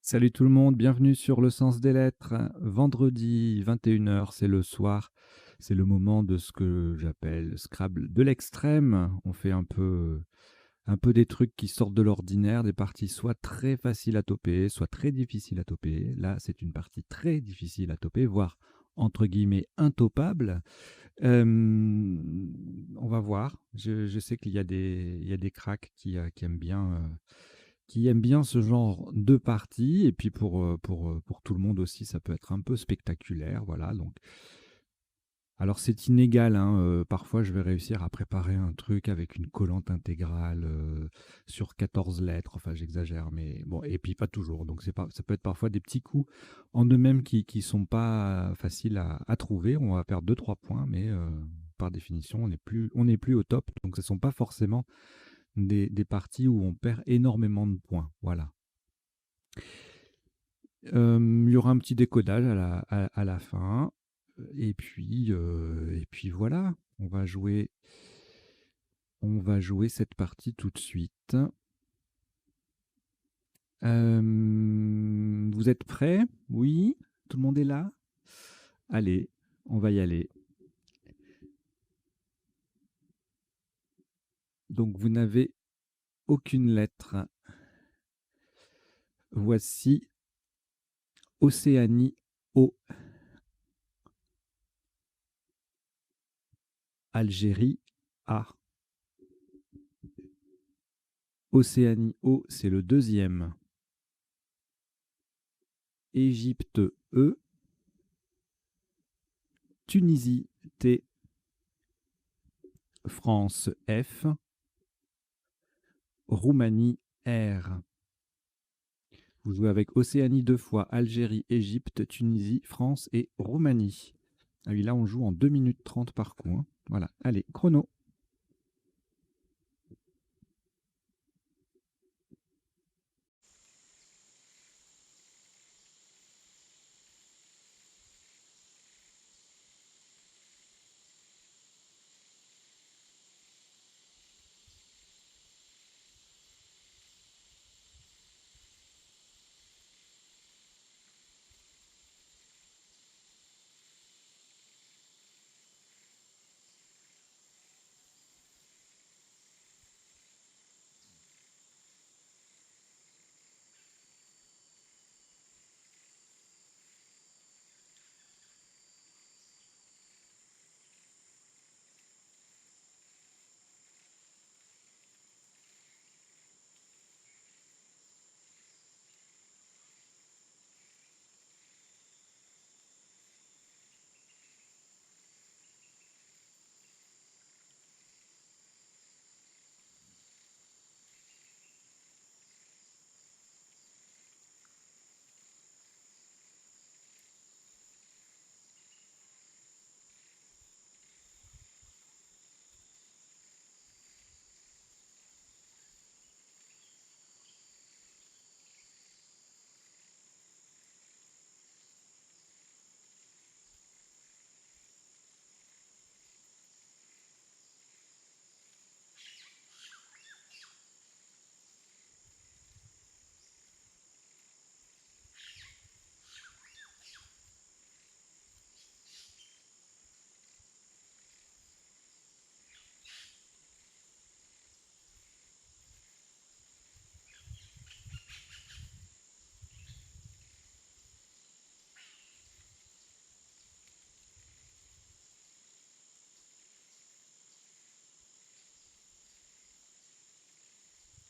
Salut tout le monde, bienvenue sur Le Sens des Lettres. Vendredi 21 h, c'est le soir. C'est le moment de ce que j'appelle Scrabble de l'extrême. On fait un peu des trucs qui sortent de l'ordinaire, des parties soit très faciles à toper, soit très difficiles à toper. Là, c'est une partie très difficile à toper, voire entre guillemets intopable. Euh, on va voir. Je sais qu'il y a des cracks qui aiment bien ce genre de partie. Et puis pour tout le monde aussi, ça peut être un peu spectaculaire. Voilà, donc. Alors c'est inégal, hein, parfois je vais réussir à préparer un truc avec une collante intégrale sur 14 lettres, enfin j'exagère, mais bon, et puis pas toujours. Donc ça peut être parfois des petits coups en eux-mêmes qui sont pas faciles à trouver. On va perdre 2-3 points, mais par définition, on n'est plus au top. Donc ce ne sont pas forcément des parties où on perd énormément de points. Voilà. Il y aura un petit décodage à la fin. Et puis voilà, on va jouer cette partie tout de suite. Vous êtes prêts? Oui? Tout le monde est là? Allez, on va y aller. Donc vous n'avez aucune lettre. Voici Océanie O, Algérie A. Océanie O, c'est le deuxième. Égypte E, Tunisie T, France F, Roumanie R. Vous jouez avec Océanie 2 fois, Algérie, Égypte, Tunisie, France et Roumanie. Ah oui, là on joue en 2 minutes 30 par coup, hein. Voilà, allez, chrono.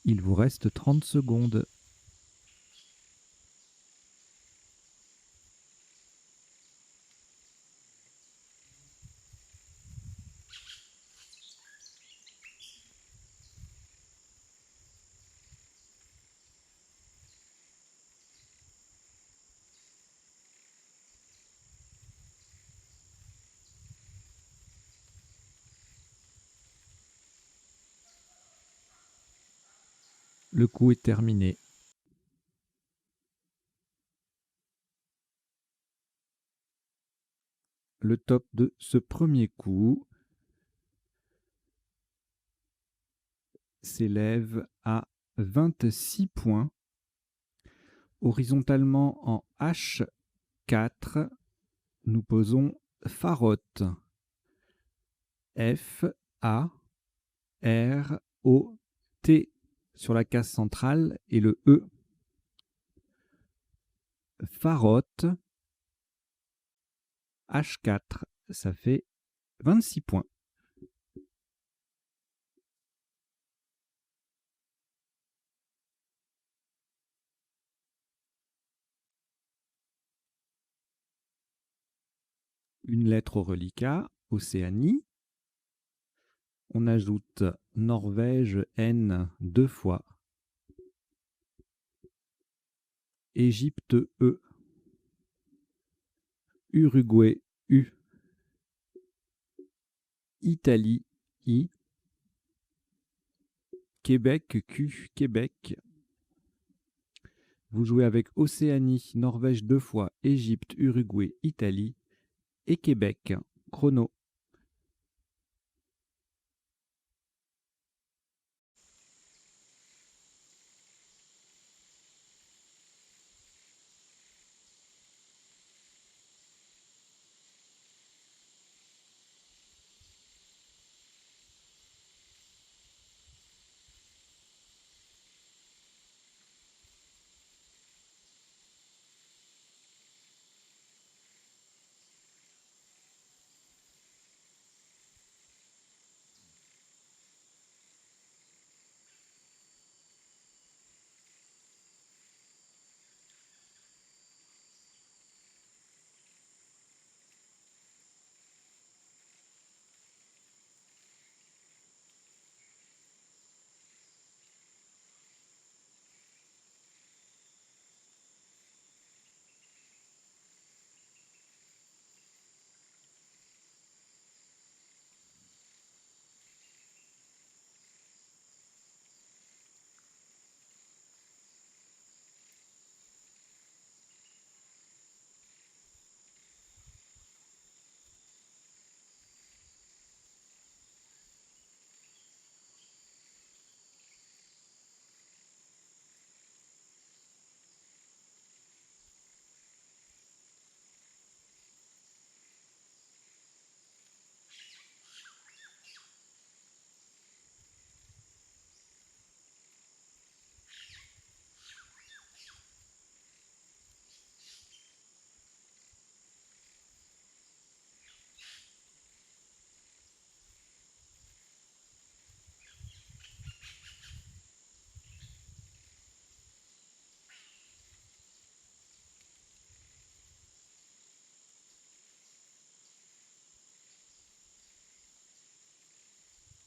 Il vous reste 30 secondes. Le coup est terminé. Le top de ce premier coup s'élève à 26 points Horizontalement en H4, nous posons Farotte. F-A-R-O-T sur la case centrale et le E. Farotte. H4, ça fait 26 points. Une lettre au reliquat, Océanie. On ajoute Norvège, N, 2 fois. Égypte, E. Uruguay, U. Italie, I. Québec, Q, Québec. Vous jouez avec Océanie, Norvège 2 fois, Égypte, Uruguay, Italie et Québec. Chrono.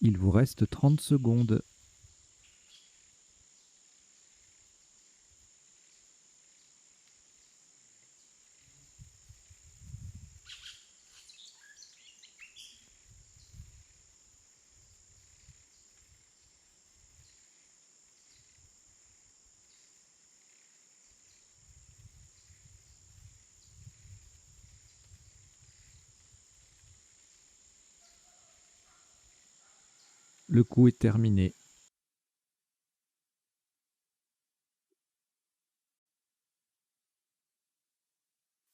Il vous reste 30 secondes. Le coup est terminé.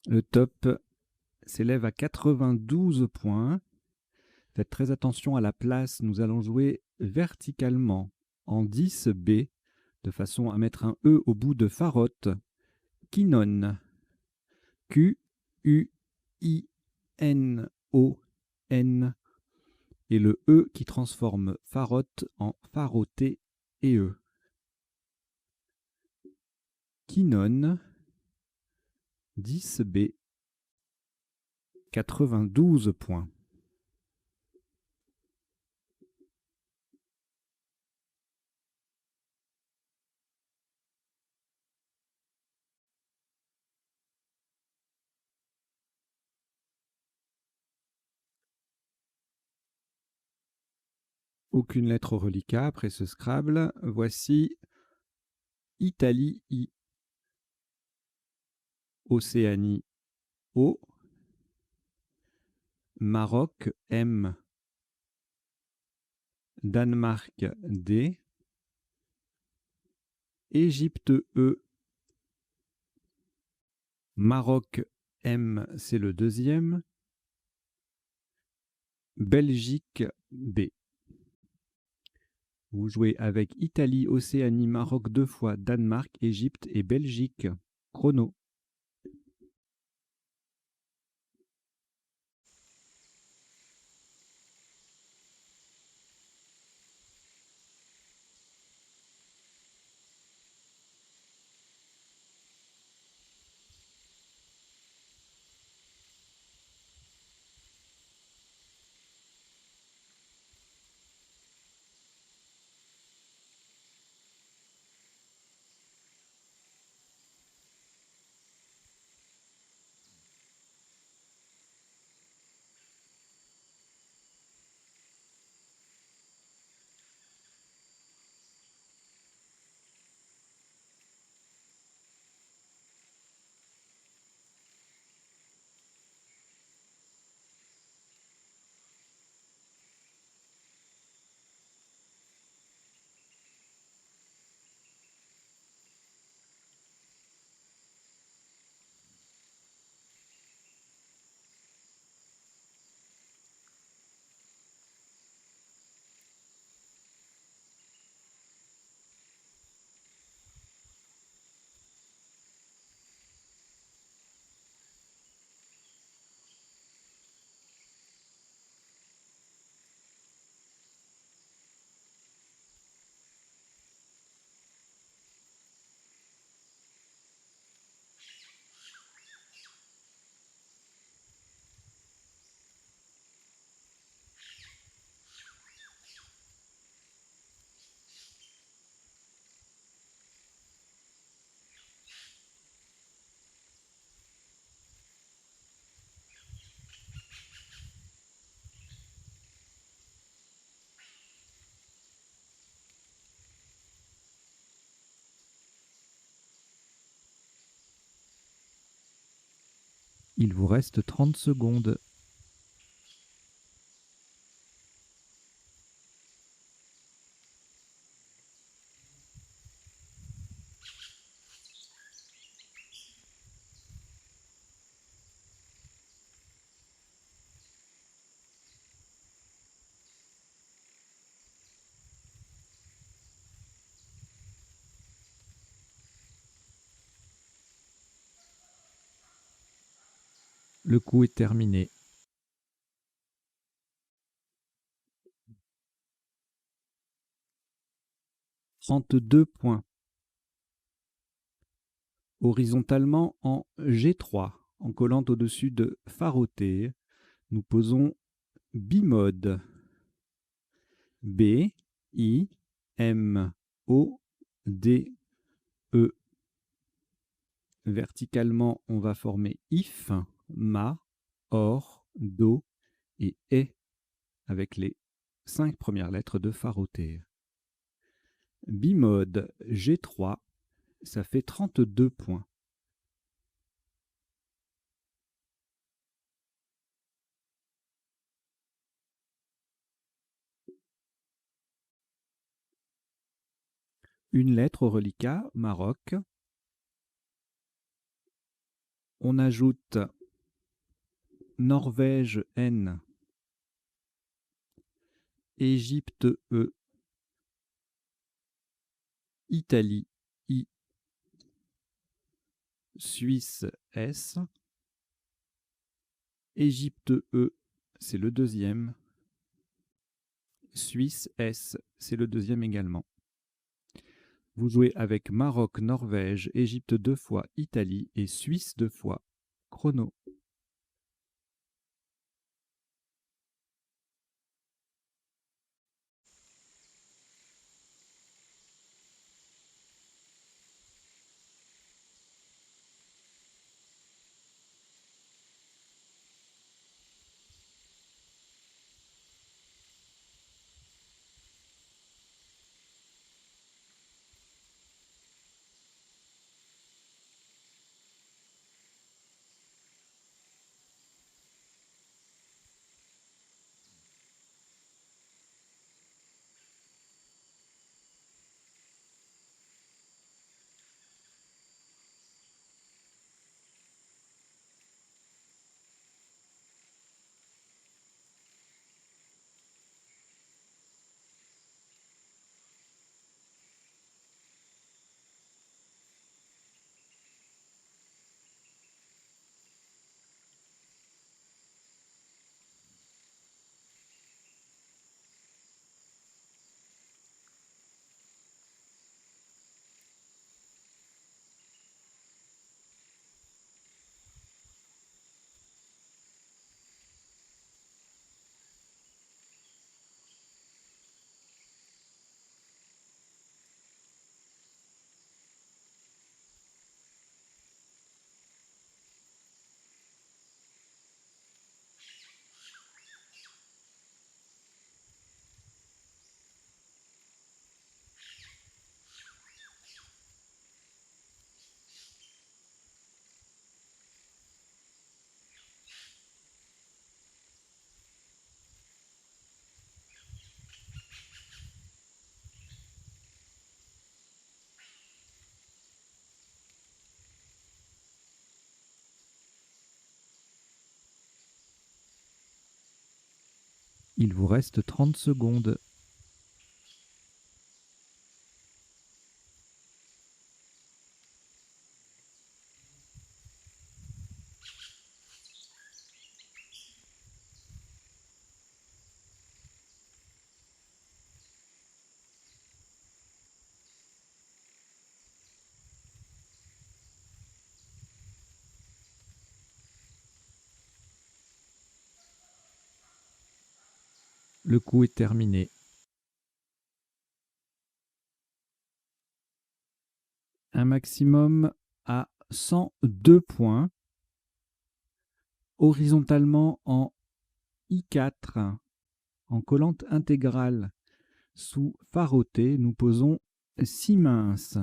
Le top s'élève à 92 points. Faites très attention à la place. Nous allons jouer verticalement en 10B de façon à mettre un E au bout de Farotte. Quinon. Q-U-I-N-O-N. Et le E qui transforme Farotte en Faroté et E. Quinon. 10B. 92 points. Aucune lettre au reliquat après ce Scrabble. Voici Italie I, Océanie O, Maroc M, Danemark D, Égypte E, Maroc, M, c'est le deuxième. Belgique, B. Vous jouez avec Italie, Océanie, Maroc 2 fois, Danemark, Égypte et Belgique. Chrono. Il vous reste 30 secondes. Le coup est terminé. « 32 points. Horizontalement en G3, en collant au-dessus de Faroté, nous posons bimode. B, I, M, O, D, E. Verticalement, on va former if, ma, or, do et e avec les 5 premières lettres de Faroté. Bimode G3, ça fait 32 points. Une lettre au reliquat, Maroc. On ajoute Norvège N, Égypte E, Italie I, Suisse S, Égypte E, c'est le deuxième, Suisse S, c'est le deuxième également. Vous jouez avec Maroc, Norvège, Égypte 2 fois, Italie et Suisse 2 fois. Chrono. Il vous reste 30 secondes. Le coup est terminé. Un maximum à 102 points. Horizontalement en I4, en collante intégrale, sous Faroté, nous posons 6 minces.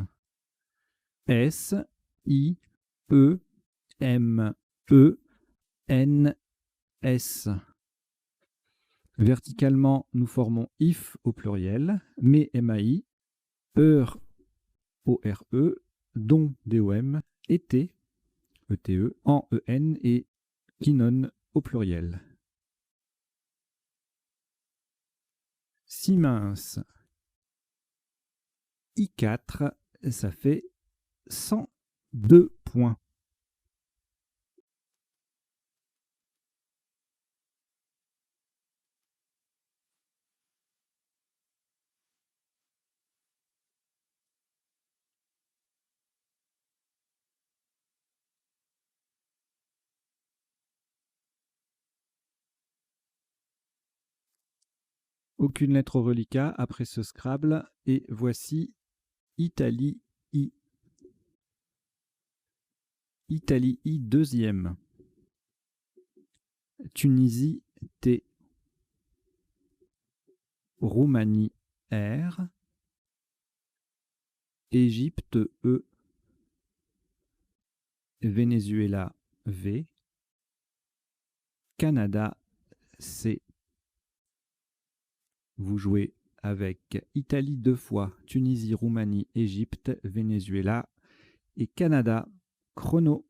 S, I, E, M, E, N, S. Verticalement, nous formons if au pluriel, mais MAI, EUR, ORE, DOM, DOM, ET, ETE, en EN et Kinon au pluriel. 6 minces. I4, ça fait 102 points. Aucune lettre au reliquat après ce Scrabble. Et voici Italie I. Italie I deuxième. Tunisie T. Roumanie R. Égypte E. Venezuela V. Canada C. Vous jouez avec Italie 2 fois, Tunisie, Roumanie, Égypte, Venezuela et Canada. Chrono.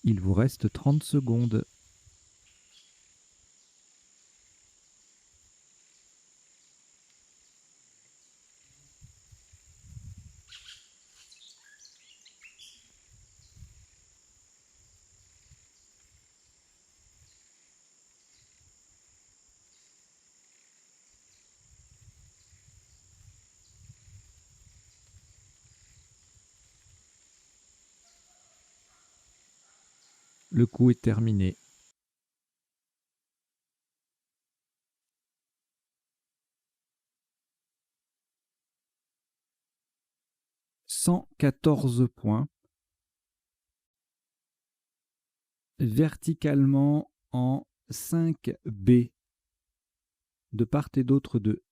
Il vous reste 30 secondes. Le coup est terminé. 114 points. Verticalement en 5B. De part et d'autre de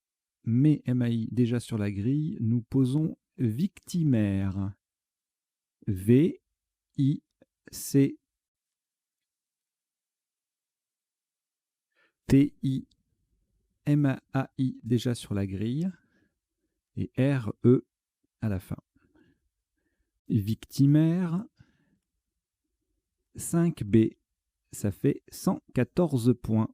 mes MAI déjà sur la grille, nous posons victimaire. V, I, C, T, I, M, A, I déjà sur la grille. Et R, E à la fin. Victimaire, 5B, ça fait 114 points.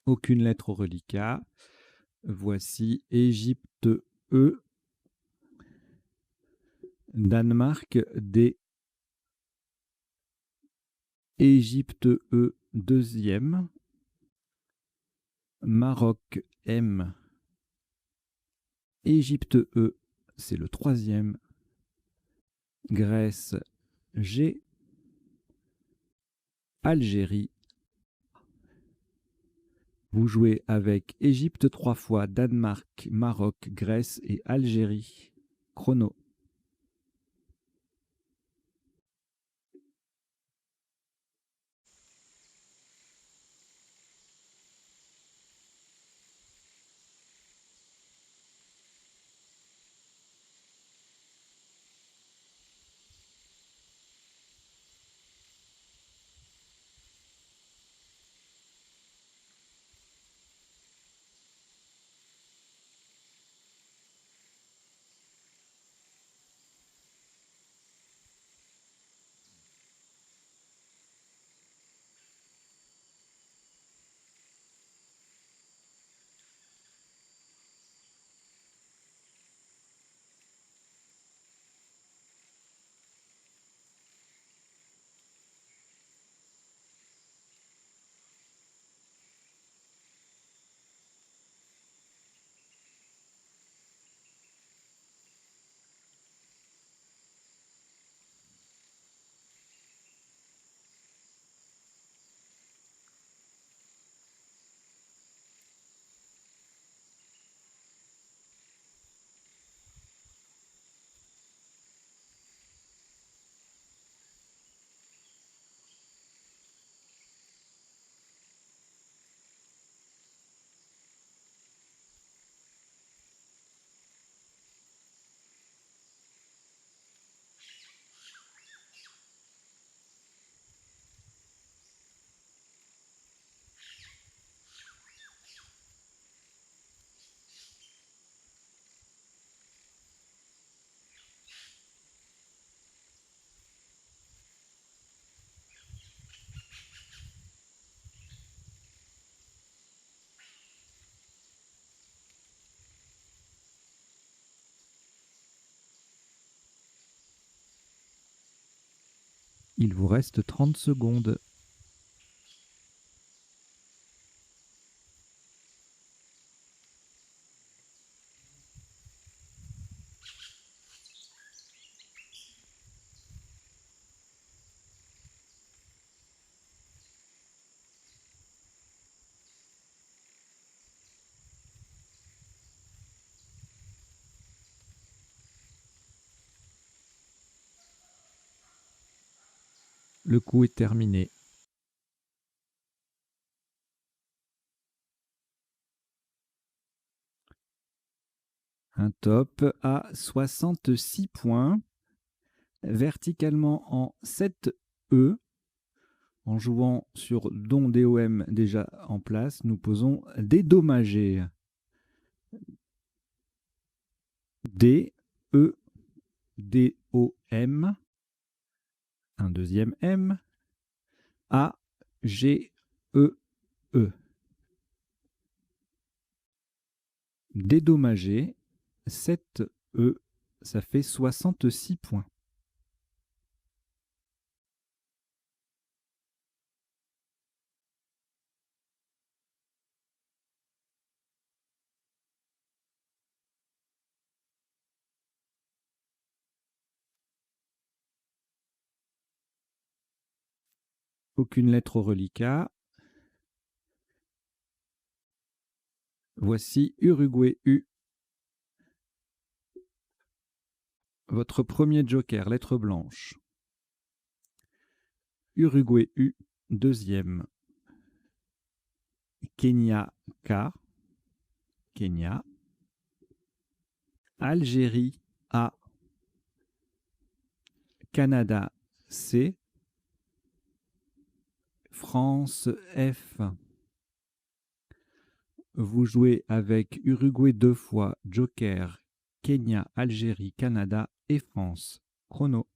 Aucune lettre au reliquat. Voici Égypte E, Danemark D, Égypte E deuxième, Maroc M, Égypte E, c'est le troisième, Grèce G, Algérie. Vous jouez avec Égypte 3 fois, Danemark, Maroc, Grèce et Algérie. Chrono. Il vous reste 30 secondes. Le coup est terminé. Un top à 66 points. Verticalement en 7E. En jouant sur Don DOM déjà en place, nous posons dédommager. D, E, D, O, M. Un deuxième M. A, G, E, E. Dédommager, 7E, ça fait 66 points. Aucune lettre au reliquat. Voici Uruguay U. Votre premier joker, lettre blanche. Uruguay U, deuxième. Kenya K. Kenya. Algérie A. Canada C. France F. Vous jouez avec Uruguay 2 fois, joker, Kenya, Algérie, Canada et France. Chrono.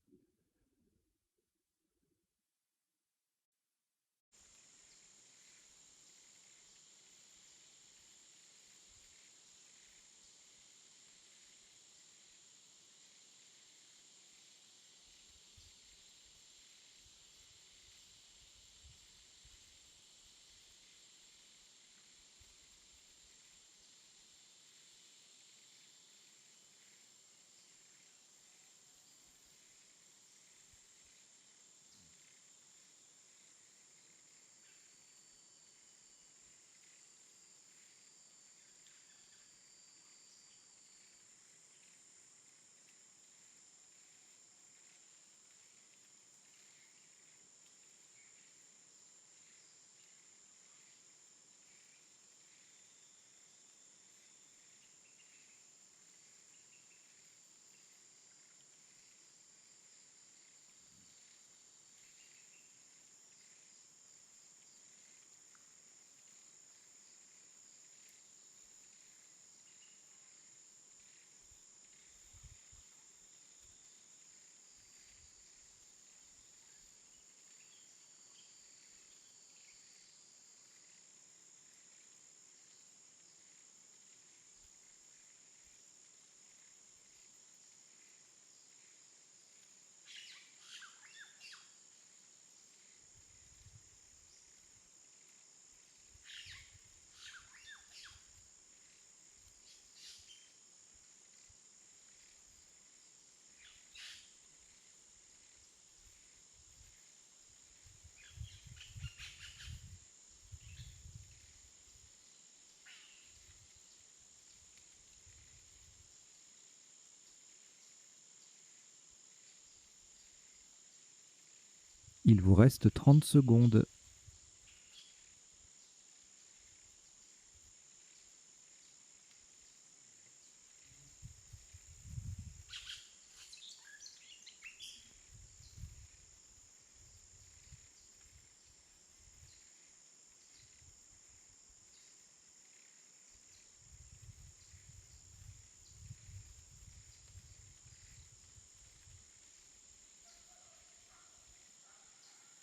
Il vous reste 30 secondes.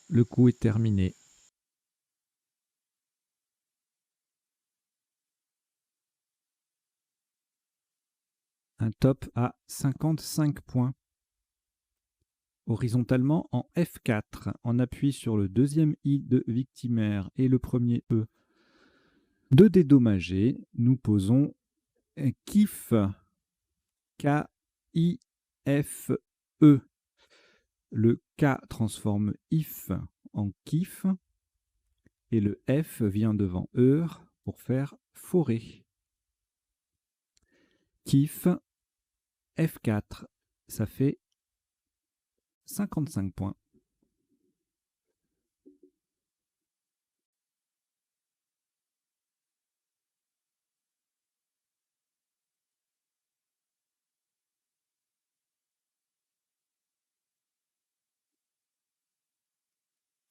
Le coup est terminé. Un top à 55 points. Horizontalement en F4, on appuie sur le deuxième I de victimaire et le premier E de dédommager. Nous posons KIF, K-I-F-E. Le K transforme IF en KIF et le F vient devant EUR pour faire forêt. KIF, F4, ça fait 55 points.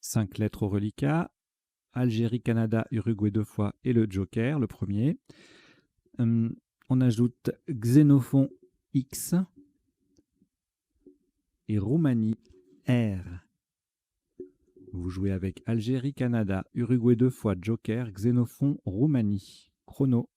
Cinq lettres au reliquat. Algérie, Canada, Uruguay 2 fois et le joker, le premier. On ajoute Xénophon X et Roumanie R. Vous jouez avec Algérie, Canada, Uruguay 2 fois, joker, Xénophon, Roumanie. Chrono.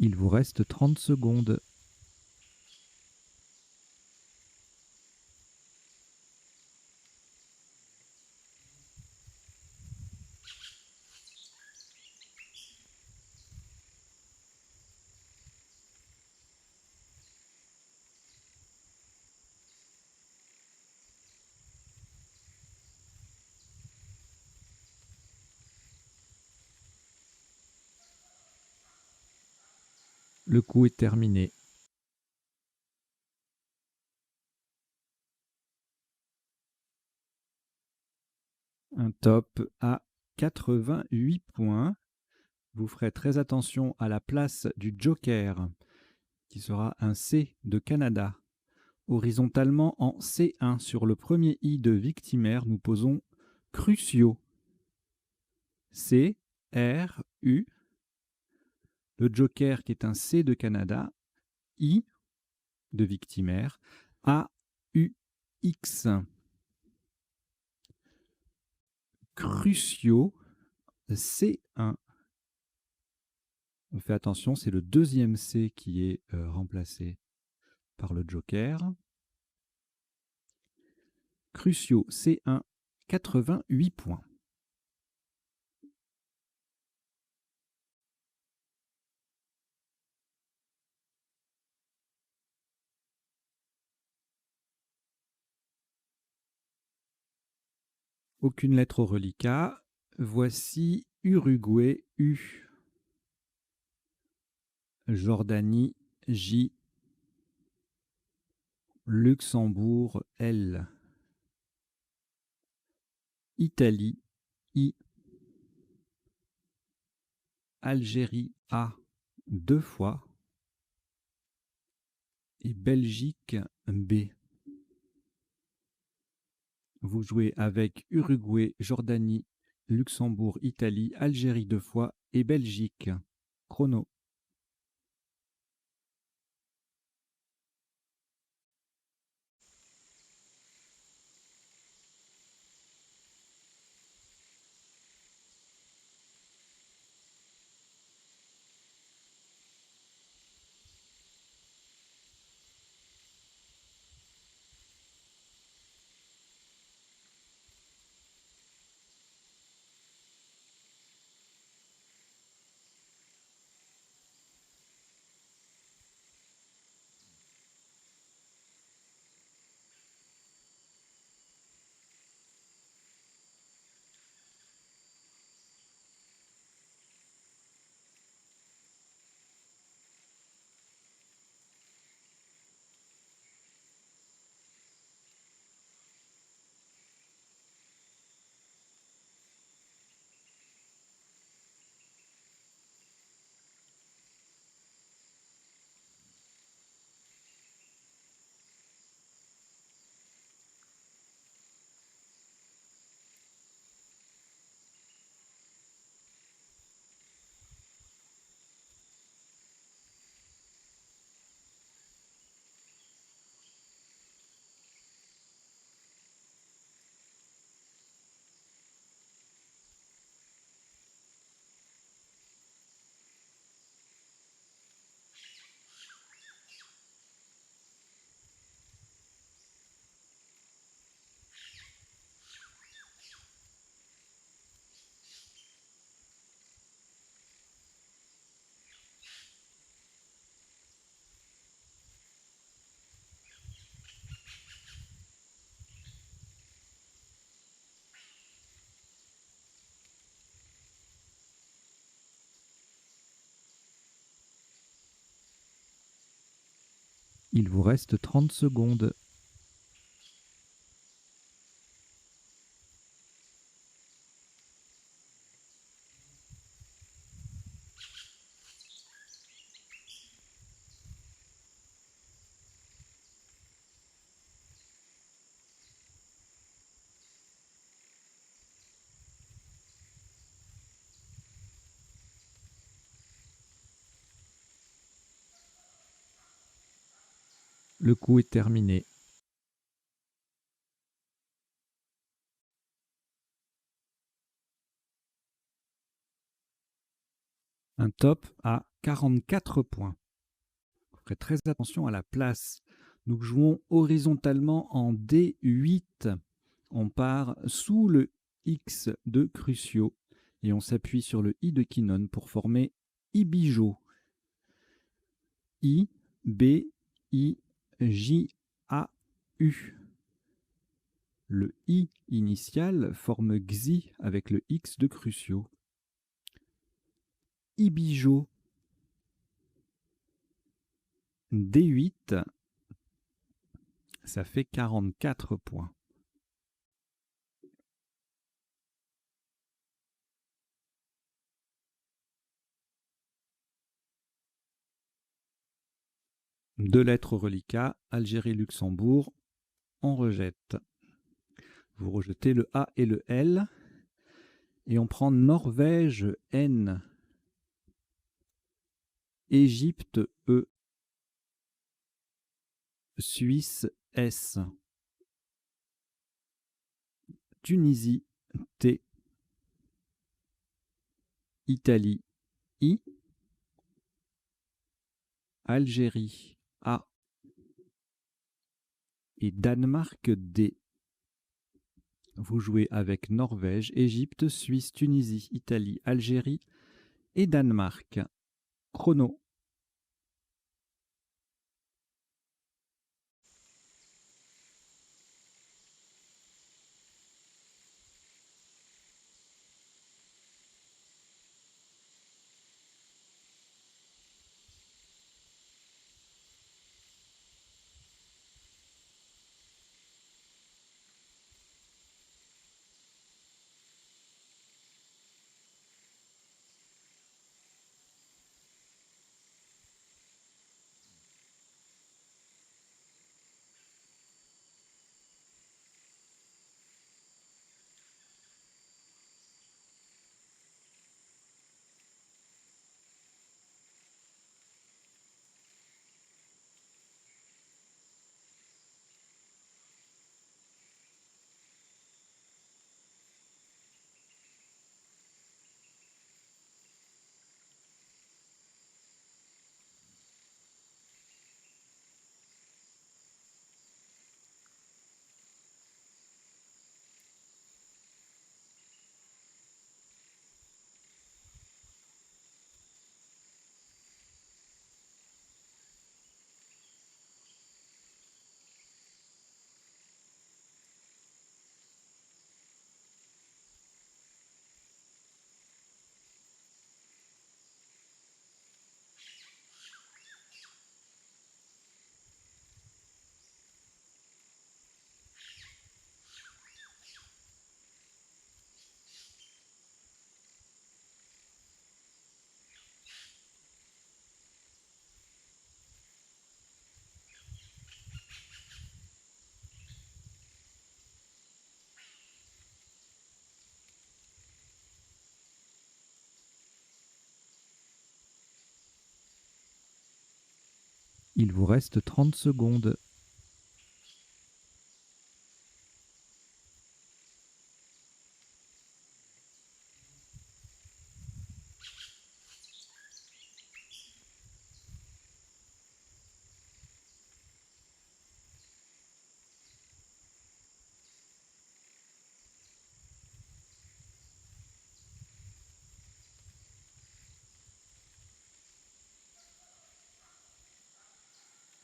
Il vous reste 30 secondes. Le coup est terminé. Un top à 88 points. Vous ferez très attention à la place du joker, qui sera un C de Canada. Horizontalement en C1, sur le premier I de victimaire, nous posons Crucio. C, R, U. Le joker qui est un C de Canada. I de victimaire. A, U, X. Crucio, C1. On fait attention, c'est le deuxième C qui est remplacé par le joker. Crucio, C1, 88 points. Aucune lettre au reliquat. Voici Uruguay, U. Jordanie, J. Luxembourg, L. Italie, I. Algérie, A, 2 fois. Et Belgique, B. Vous jouez avec Uruguay, Jordanie, Luxembourg, Italie, Algérie 2 fois et Belgique. Chrono. Il vous reste 30 secondes. Le coup est terminé. Un top à 44 points. Vous ferez très attention à la place. Nous jouons horizontalement en D8. On part sous le X de Crucio et on s'appuie sur le I de Quinon pour former Ibijo. I, B, I, J, A, U. Le I initial forme Xi avec le X de Crucio. Ibijo. D8, ça fait 44 points. Deux lettres reliquat, Algérie, Luxembourg, on rejette. Vous rejetez le A et le L. Et on prend Norvège, N. Égypte, E. Suisse, S. Tunisie, T. Italie, I. Algérie, A. Et Danemark, D. Vous jouez avec Norvège, Égypte, Suisse, Tunisie, Italie, Algérie et Danemark. Chrono. Il vous reste 30 secondes.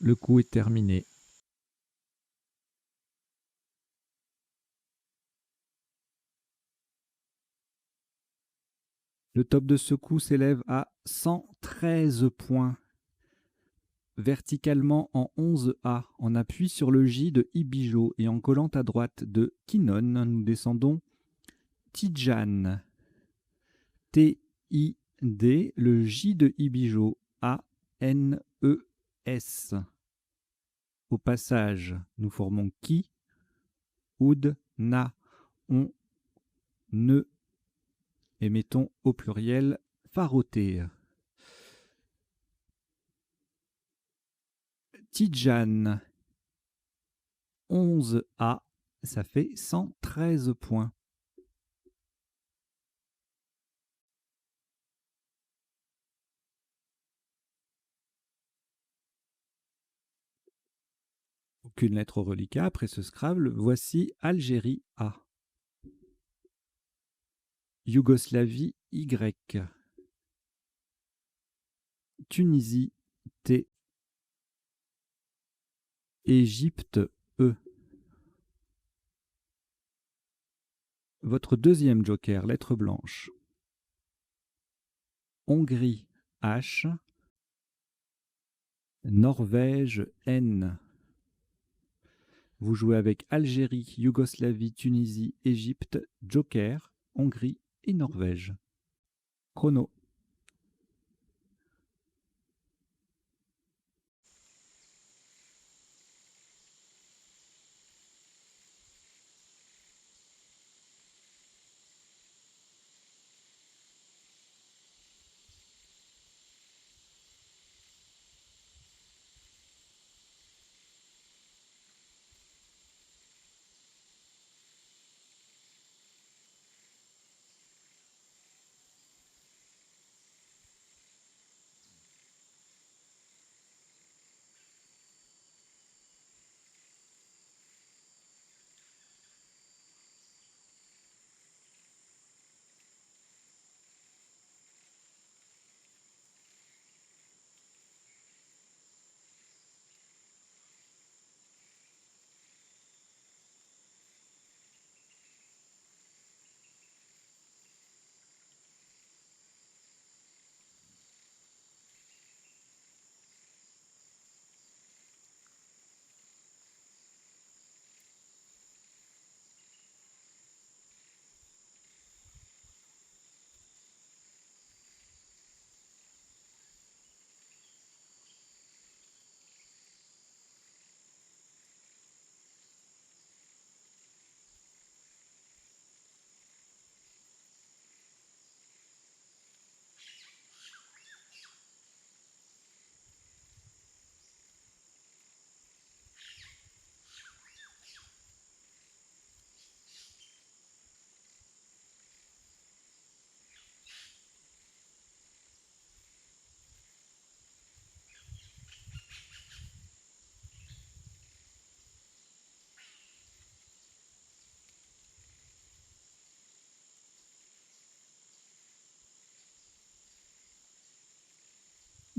Le coup est terminé. Le top de ce coup s'élève à 113 points. Verticalement en 11A, on appuie sur le J de Ibijo et en collant à droite de Quinon, nous descendons Tidjane. T-I-D, le J de Ibijo, A-N-E-S. Au passage, nous formons Ki, Oud, Na, On, Ne, et mettons au pluriel Faroté. Tidjane, 11A, ça fait 113 points. aucune lettre au reliquat. Après ce Scrabble, voici Algérie A, Yougoslavie Y, Tunisie T, Égypte E. Votre deuxième joker, lettre blanche. Hongrie H, Norvège N. Vous jouez avec Algérie, Yougoslavie, Tunisie, Égypte, joker, Hongrie et Norvège. Chrono.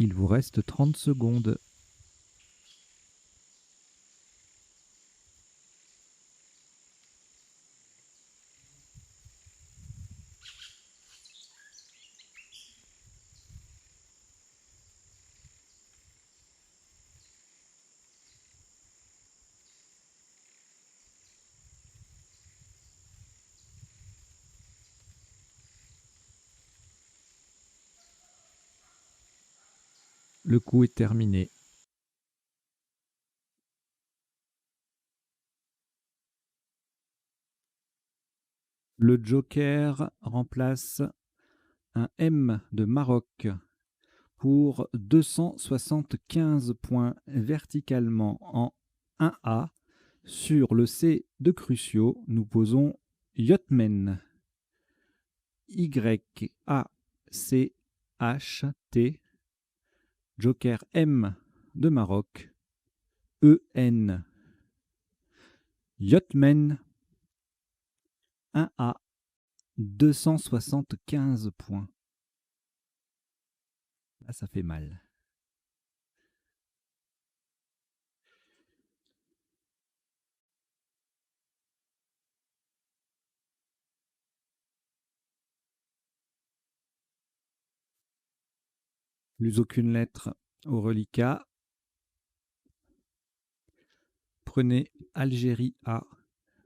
Il vous reste 30 secondes. Le coup est terminé. Le joker remplace un M de Maroc pour 275 points verticalement en 1A. Sur le C de Crucio, nous posons Yotmen. Y-A-C-H-T. Joker M de Maroc. E-N. Yotmen. 1A. 275 points. Là, ça fait mal. Plus aucune lettre au reliquat. Prenez Algérie A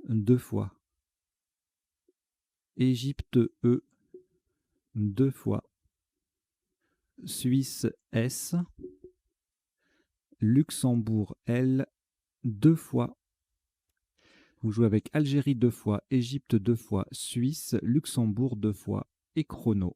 2 fois. Égypte E 2 fois. Suisse S. Luxembourg L 2 fois. Vous jouez avec Algérie 2 fois, Égypte 2 fois, Suisse, Luxembourg 2 fois et chrono.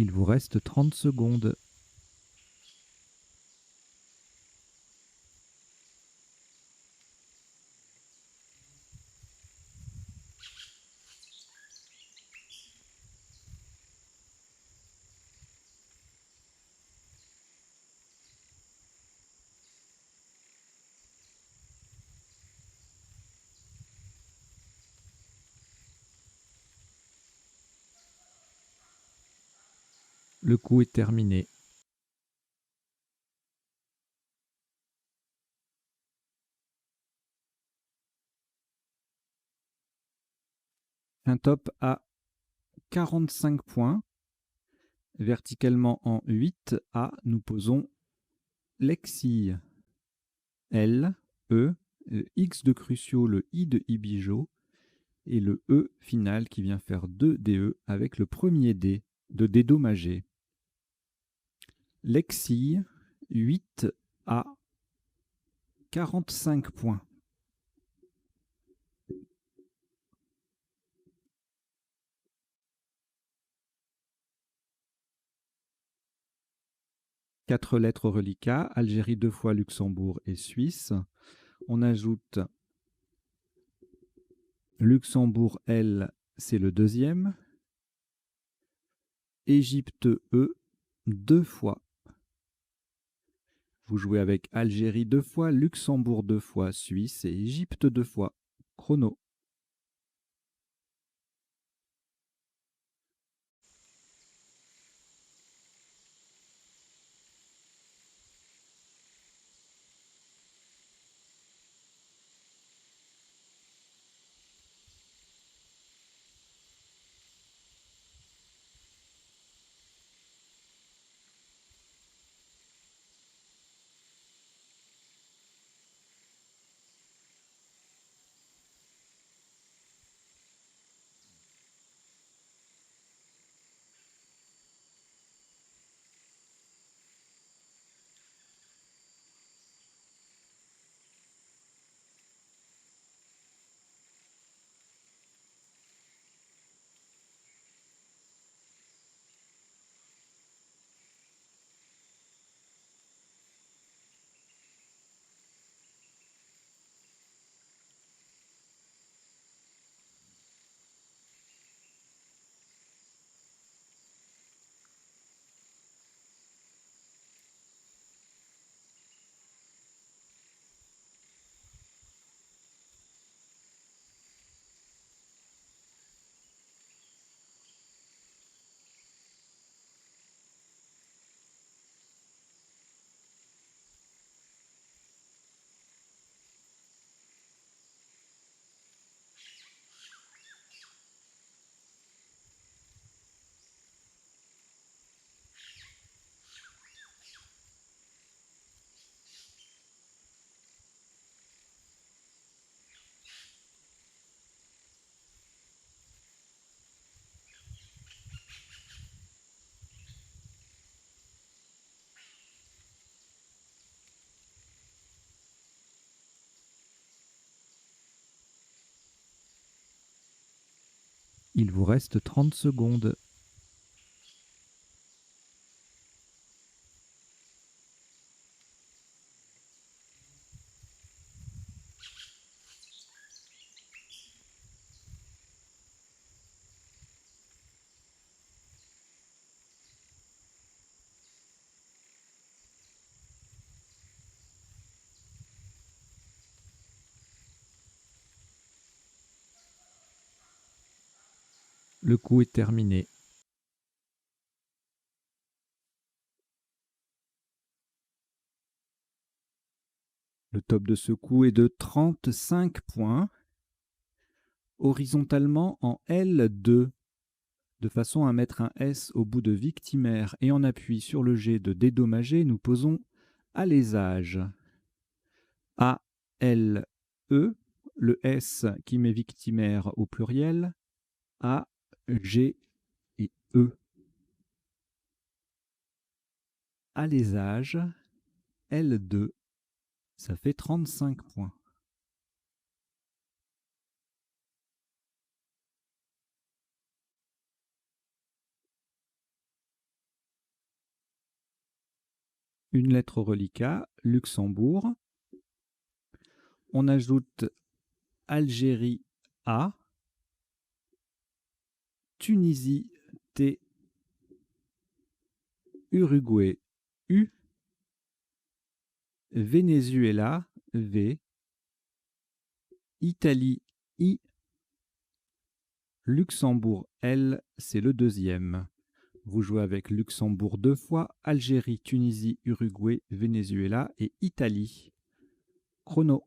Il vous reste 30 secondes. Le coup est terminé. Un top à 45 points. Verticalement en 8A, nous posons Lexille. L, E, X de Crucio, le I de Ibijo, et le E final qui vient faire 2 DE avec le premier D de dédommagé. Lexille, 8A, 45 points. Quatre lettres reliquats, Algérie 2 fois, Luxembourg et Suisse. On ajoute Luxembourg L, c'est le deuxième. Égypte E, 2 fois. Vous jouez avec Algérie 2 fois, Luxembourg 2 fois, Suisse et Égypte 2 fois. Chrono. Il vous reste 30 secondes. Le coup est terminé. Le top de ce coup est de 35 points. Horizontalement en L2, de façon à mettre un S au bout de victimaire et en appui sur le G de dédommager, nous posons alésage. A, L, E, le S qui met victimaire au pluriel, A, G et E. Alésage, L2, ça fait 35 points. Une lettre au reliquat, Luxembourg. On ajoute Algérie A, Tunisie T, Uruguay U, Venezuela V, Italie I, Luxembourg L, c'est le deuxième. Vous jouez avec Luxembourg 2 fois, Algérie, Tunisie, Uruguay, Venezuela et Italie. Chrono.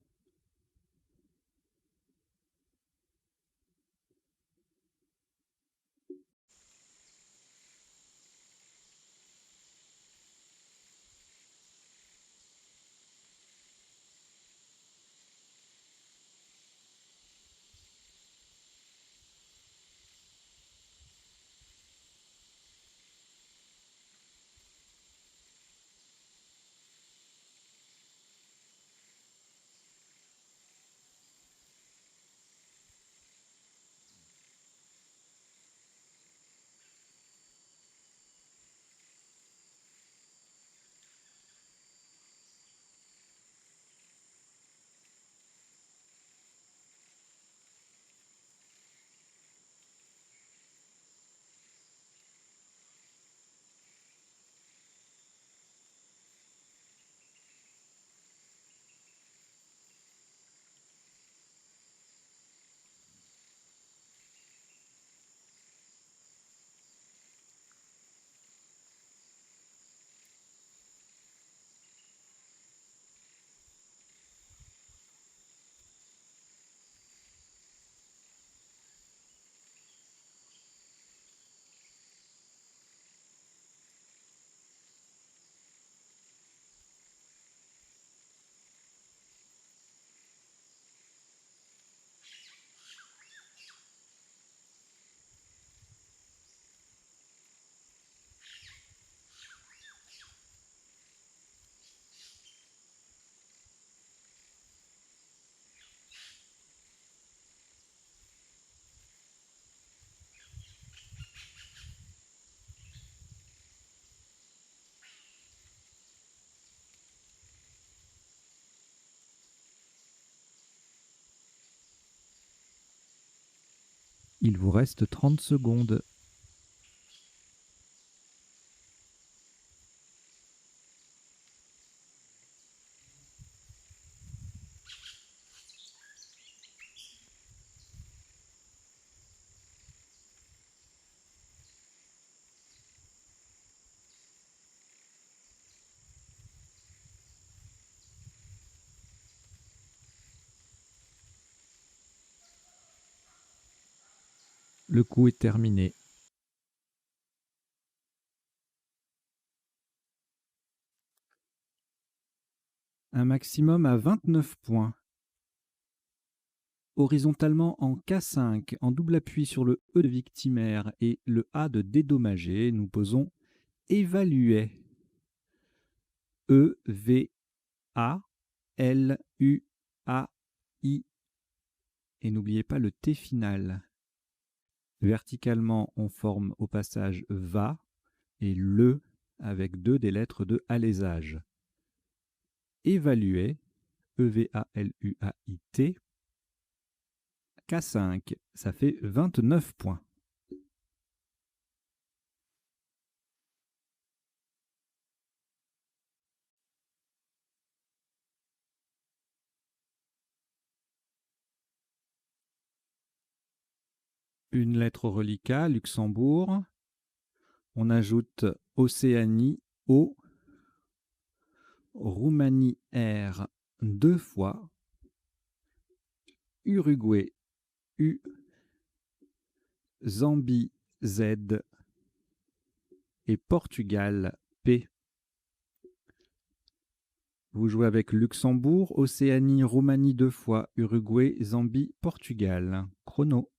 Il vous reste 30 secondes. Le coup est terminé. Un maximum à 29 points. Horizontalement en K5, en double appui sur le E de victimaire et le A de dédommagé, nous posons évaluer. E-V-A-L-U-A-I. Et n'oubliez pas le T final. Verticalement, on forme au passage va et le avec deux des lettres de alésage. Évaluer, E-V-A-L-U-A-I-T, K5, ça fait 29 points. Une lettre au reliquat, Luxembourg. On ajoute Océanie, O, Roumanie, R, 2 fois, Uruguay, U, Zambie, Z et Portugal, P. Vous jouez avec Luxembourg, Océanie, Roumanie 2 fois, Uruguay, Zambie, Portugal. Chrono.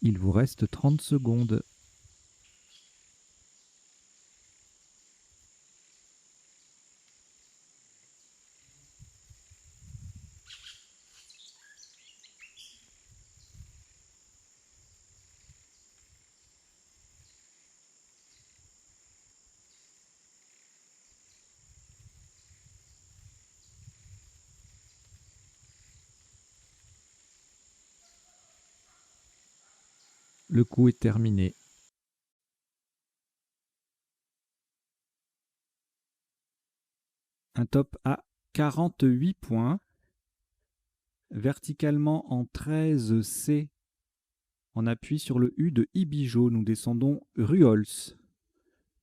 Il vous reste 30 secondes. Le coup est terminé. Un top à 48 points. Verticalement en 13C, on appuie sur le U de Ibijo. Nous descendons Ruols.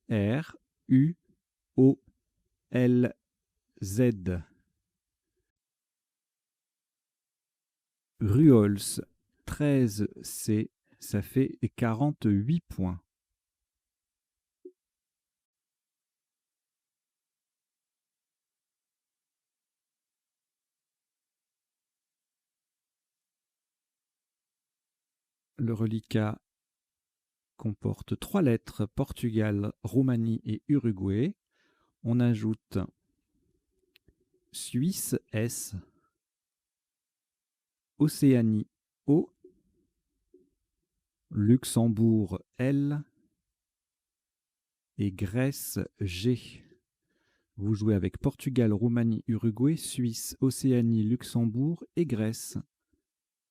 R-U-O-L-Z. Ruols 13C, ça fait 48 points. Le reliquat comporte 3 lettres, Portugal, Roumanie et Uruguay. On ajoute Suisse, S, Océanie, O, Luxembourg, L et Grèce, G. Vous jouez avec Portugal, Roumanie, Uruguay, Suisse, Océanie, Luxembourg et Grèce.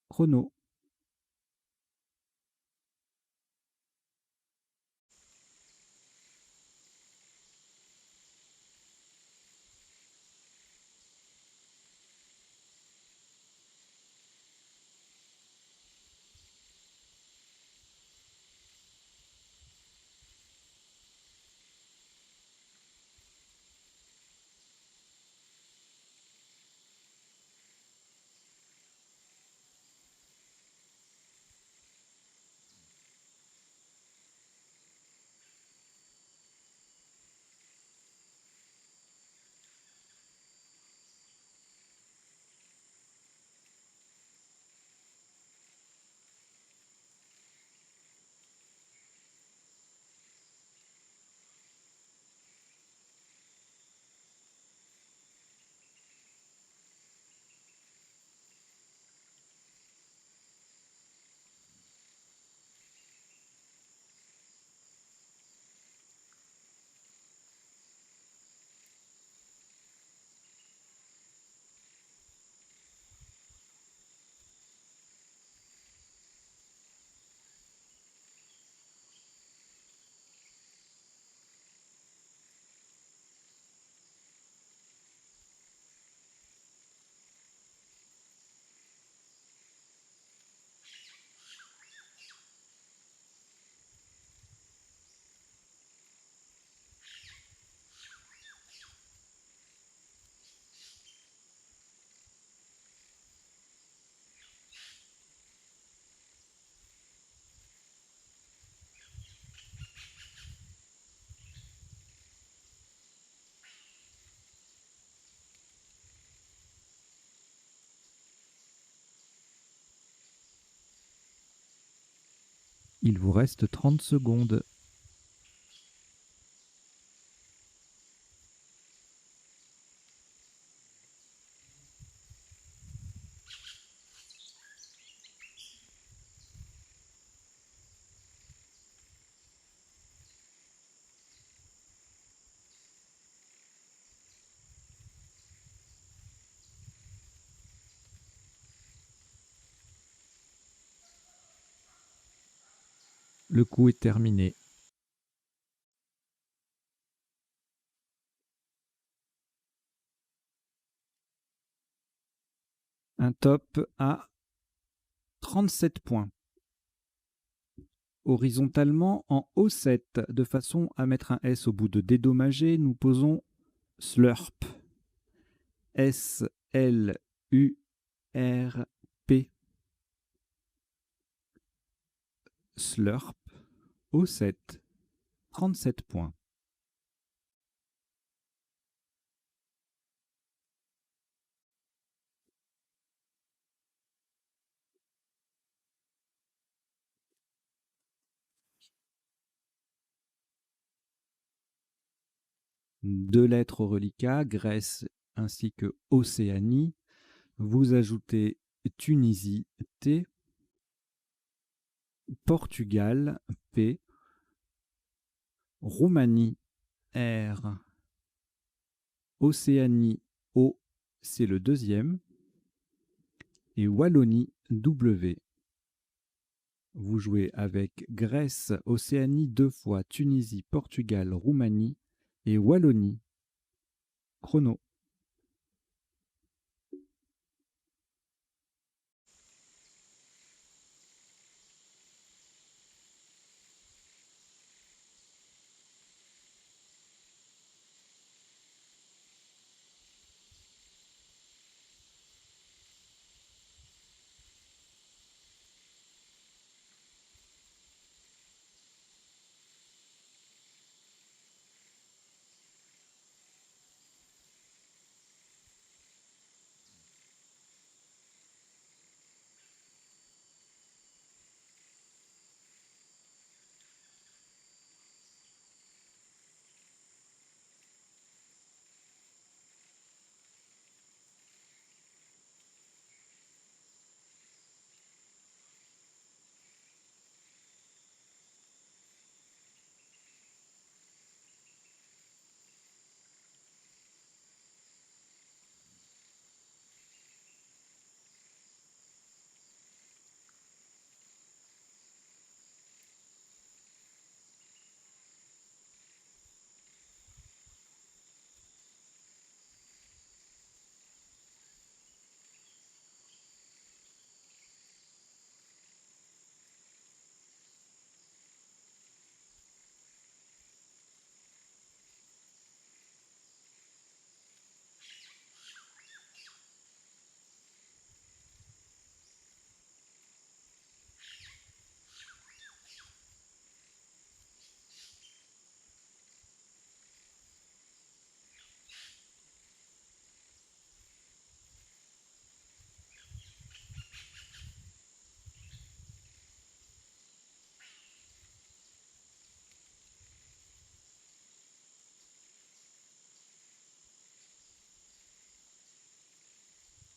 Chrono. Il vous reste 30 secondes. Le coup est terminé. Un top à 37 points. Horizontalement en O7, de façon à mettre un S au bout de dédommager, nous posons Slurp. S-L-U-R-P. Slurp. O7. 37 points. 2 lettres au reliquat, Grèce ainsi que Océanie. Vous ajoutez Tunisie, T, Portugal, P, Roumanie, R, Océanie, O, c'est le deuxième, et Wallonie, W. Vous jouez avec Grèce, Océanie 2 fois, Tunisie, Portugal, Roumanie et Wallonie. Chrono.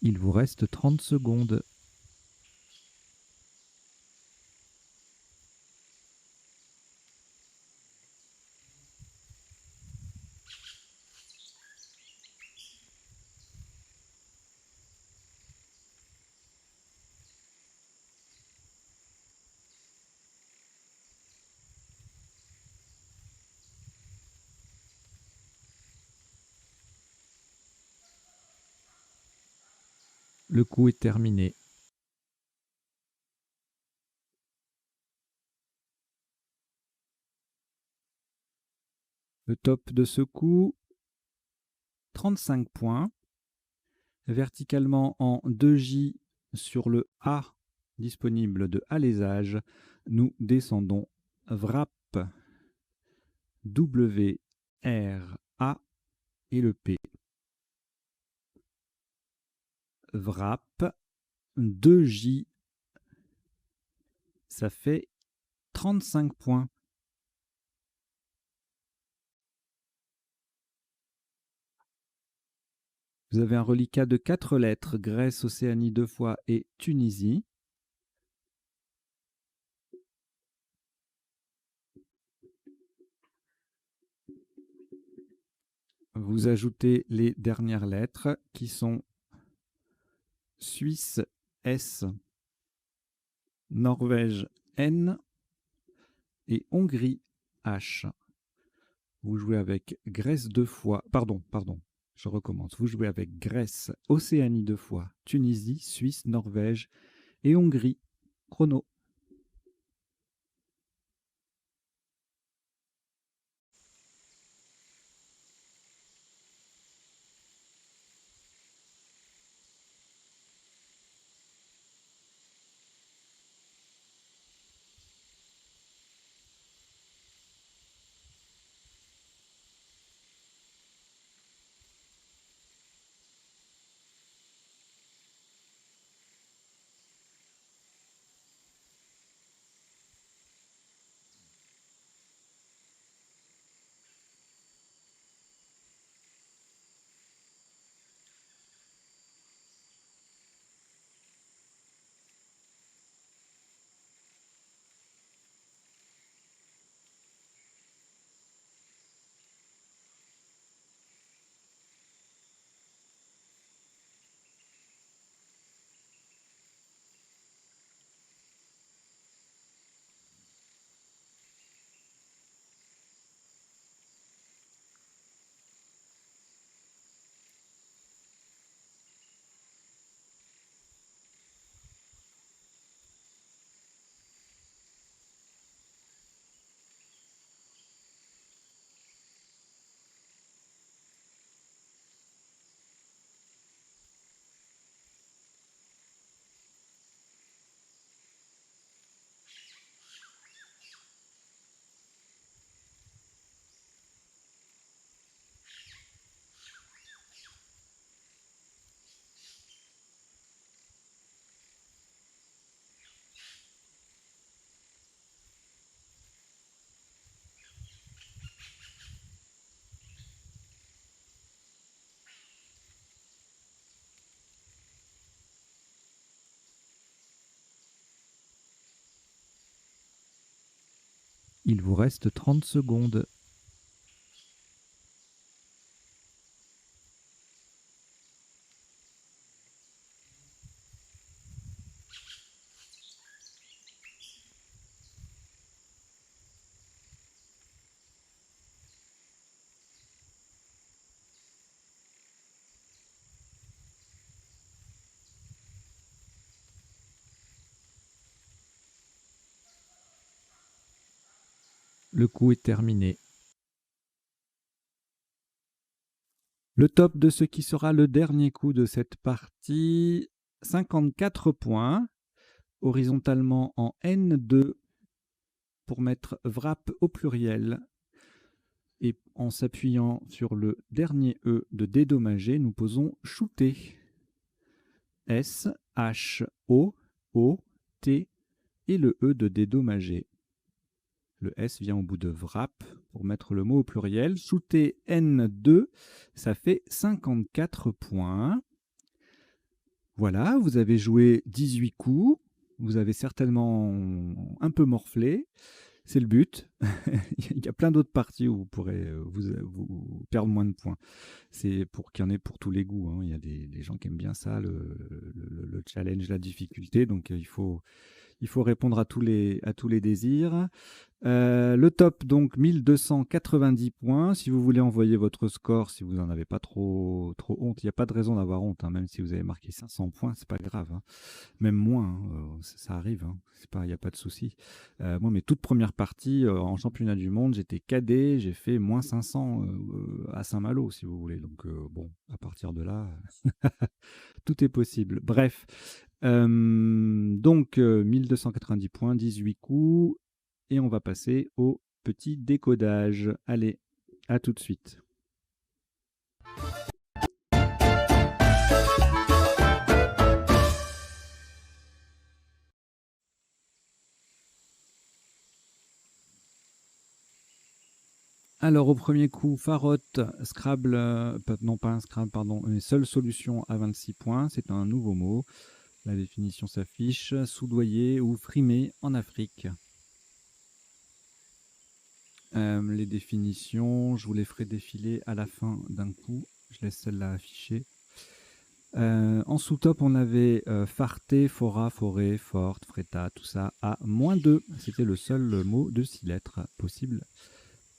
Il vous reste 30 secondes. Le coup est terminé. Le top de ce coup, 35 points. Verticalement en 2J sur le A disponible de alésage, nous descendons Wrap, W, R, A et le P. Wrap, 2J, ça fait 35 points. Vous avez un reliquat de 4 lettres, Grèce, Océanie 2 fois et Tunisie. Vous ajoutez les dernières lettres qui sont Suisse, S, Norvège, N et Hongrie, H. Vous jouez avec Grèce 2 fois, pardon, je recommence. Vous jouez avec Grèce, Océanie 2 fois, Tunisie, Suisse, Norvège et Hongrie. Chrono. Il vous reste 30 secondes. Le coup est terminé. Le top de ce qui sera le dernier coup de cette partie, 54 points, horizontalement en N2 pour mettre wrap au pluriel. Et en s'appuyant sur le dernier E de dédommager, nous posons shooter. S, H, O, O, T et le E de dédommager. Le S vient au bout de wrap pour mettre le mot au pluriel. Shooter N2, ça fait 54 points. Voilà, vous avez joué 18 coups. Vous avez certainement un peu morflé. C'est le but. Il y a plein d'autres parties où vous pourrez vous perdre moins de points. C'est pour qu'il y en ait pour tous les goûts, hein. Il y a des gens qui aiment bien ça, le challenge, la difficulté. Donc il faut répondre à tous les désirs. Le top, donc 1290 points. Si vous voulez envoyer votre score, si vous n'en avez pas trop honte, il n'y a pas de raison d'avoir honte, hein. Même si vous avez marqué 500 points, c'est pas grave, hein. Même moins, hein, ça arrive, hein. Il n'y a pas de souci. Moi, mes toutes premières parties en championnat du monde, j'étais cadet, j'ai fait moins 500 à Saint-Malo, si vous voulez. Donc bon, à partir de là, tout est possible. Bref, donc 1290 points, 18 coups. Et on va passer au petit décodage. Allez, à tout de suite. Alors au premier coup, Farotte, Scrabble, non pas un Scrabble, pardon, une seule solution à 26 points, c'est un nouveau mot. La définition s'affiche, soudoyer ou frimer en Afrique. Les définitions, je vous les ferai défiler à la fin d'un coup. Je laisse celle-là affichée. En sous-top, on avait farté, fora, forêt, forte, freta, tout ça à -2. C'était le seul mot de 6 lettres possible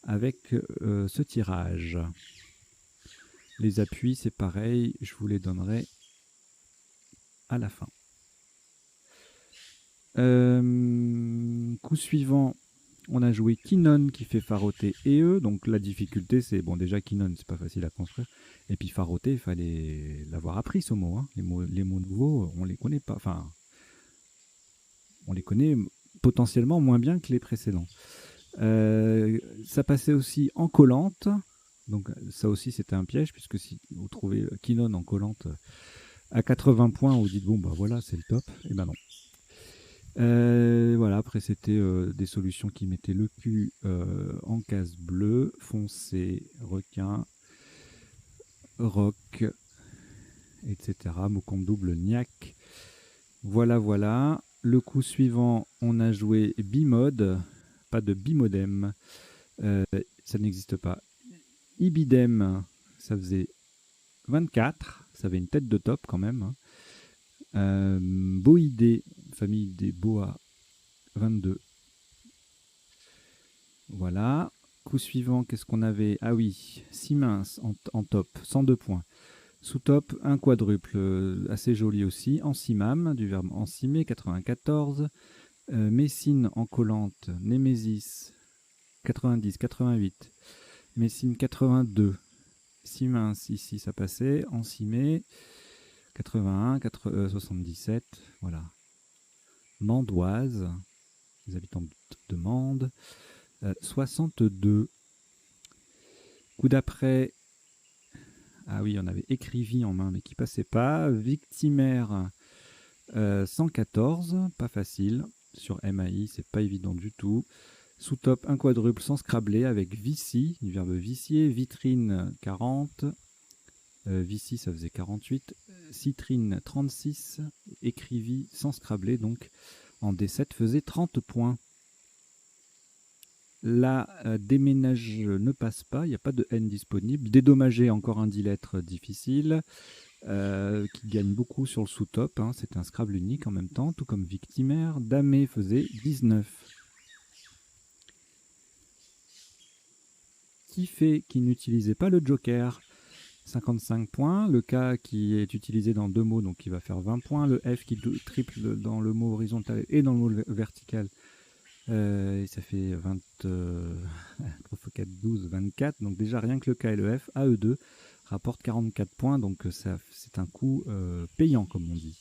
avec ce tirage. Les appuis, c'est pareil, je vous les donnerai à la fin. Coup suivant, on a joué Kinon qui fait faroter et eux. Donc la difficulté, c'est bon, déjà Kinon, c'est pas facile à construire. Et puis faroter, il fallait l'avoir appris ce mot, hein. Les mots nouveaux, on les connaît pas. Enfin, on les connaît potentiellement moins bien que les précédents. Ça passait aussi en collante. Donc ça aussi c'était un piège, puisque si vous trouvez Kinon en collante à 80 points, vous dites bon bah voilà c'est le top. Et ben non. Voilà, après c'était des solutions qui mettaient le cul en case bleue, foncé, requin, roc, etc. Mot double, niaque. Voilà, voilà. Le coup suivant, on a joué bimode, pas de bimodem, ça n'existe pas. Ibidem, ça faisait 24, ça avait une tête de top quand même, hein. Boïdé, famille des boas, 22. Voilà. Coup suivant, qu'est-ce qu'on avait? Ah oui, Siemens en top, 102 points. Sous top, un quadruple, assez joli aussi, en simam, du verbe encimer, 94. Messine en collante, Némésis, 90, 88. Messine, 82. Siemens, ici, ça passait. Encimé, 81, 77. Voilà. Mandoise, les habitants de Mende, 62. Coup d'après, ah oui, on avait écrivit en main, mais qui passait pas. Victimaire, 114, pas facile. Sur MAI, c'est pas évident du tout. Sous top, un quadruple sans scrabler avec vici, du verbe vicier. Vitrine, 40. Vici, ça faisait 48. Citrine, 36. Écrivit sans scrabler, donc en D7 faisait 30 points. Là, déménage ne passe pas, il n'y a pas de N disponible. Dédommager, encore un 10 lettres difficile, qui gagne beaucoup sur le sous-top. Hein. C'est un Scrabble unique en même temps, tout comme Victimaire. Damé faisait 19. Qui n'utilisait pas le Joker, 55 points. Le K qui est utilisé dans 2 mots, donc qui va faire 20 points. Le F qui triple dans le mot horizontal et dans le mot vertical. Et ça fait 20, 4, 12, 24. Donc déjà rien que le K et le F, AE2, rapportent 44 points. Donc c'est un coup payant, comme on dit.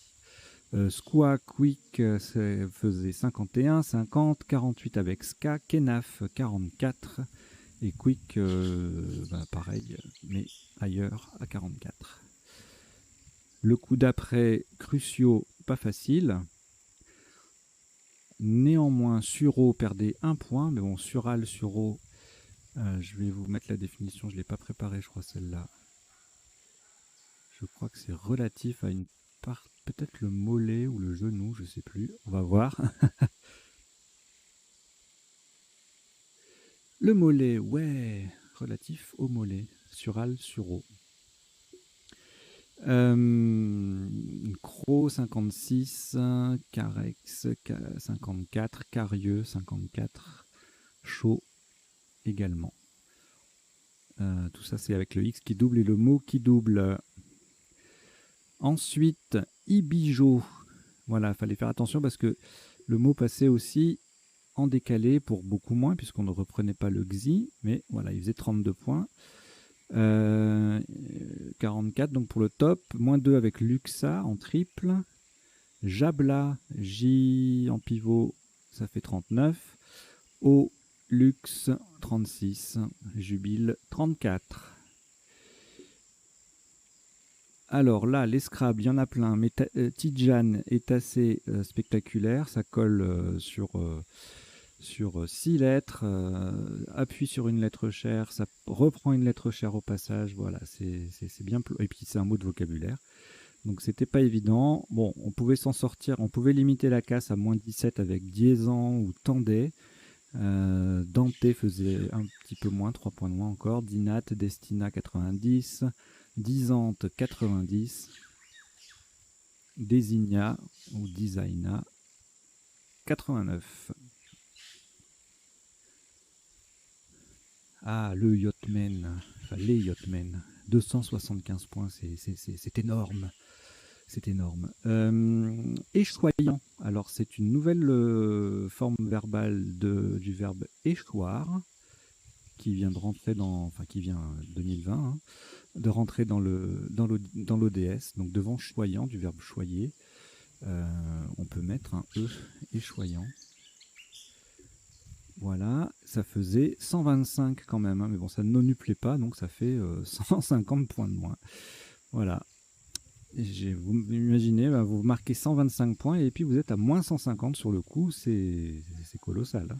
Squawk Quick faisait 51, 50, 48 avec Ska. Kenaf 44. Et Quick, pareil, mais ailleurs à 44. Le coup d'après, Crucio, pas facile. Néanmoins, Suro perdait 1 point, mais bon, Sural, Suro, je vais vous mettre la définition, je ne l'ai pas préparée, je crois, celle-là. Je crois que c'est relatif à une part, peut-être le mollet ou le genou, je ne sais plus, on va voir. Le mollet, ouais, relatif au mollet, Sural, Suro. Cro 56, Carex 54, Carieux 54, Chaud également. Tout ça c'est avec le X qui double et le mot qui double. Ensuite, Ibijo. Voilà, il fallait faire attention parce que le mot passait aussi en décalé pour beaucoup moins puisqu'on ne reprenait pas le Xi, mais voilà, il faisait 32 points. 44 donc pour le top, moins 2 avec Luxa en triple, Jabla, J en pivot, ça fait 39, O, Lux 36, Jubile 34. Alors là, les Scrabble, il y en a plein, mais Tidjan est assez spectaculaire, ça colle sur 6 lettres, appuie sur une lettre chère, ça reprend une lettre chère au passage, voilà, c'est bien, et puis c'est un mot de vocabulaire. Donc c'était pas évident. Bon, on pouvait s'en sortir, on pouvait limiter la casse à moins 17 avec Diezan ou Tandé. Dante faisait un petit peu moins, 3 points de moins encore. Dinat, Destina 90, Disante 90, Désigna ou Designa 89. Ah, le Yachtman, enfin les Yachtmen, 275 points, c'est énorme. C'est énorme. Échoyant. Alors, c'est une nouvelle forme verbale du verbe échoir qui vient de rentrer qui vient 2020, hein, de rentrer dans l'ODS. Donc, devant choyant, du verbe choyer, on peut mettre un E, échoyant. Voilà, ça faisait 125 quand même, hein, mais bon, ça ne nonnuplait pas, donc ça fait 150 points de moins. Voilà. Vous imaginez, vous marquez 125 points et puis vous êtes à moins 150 sur le coup, c'est colossal.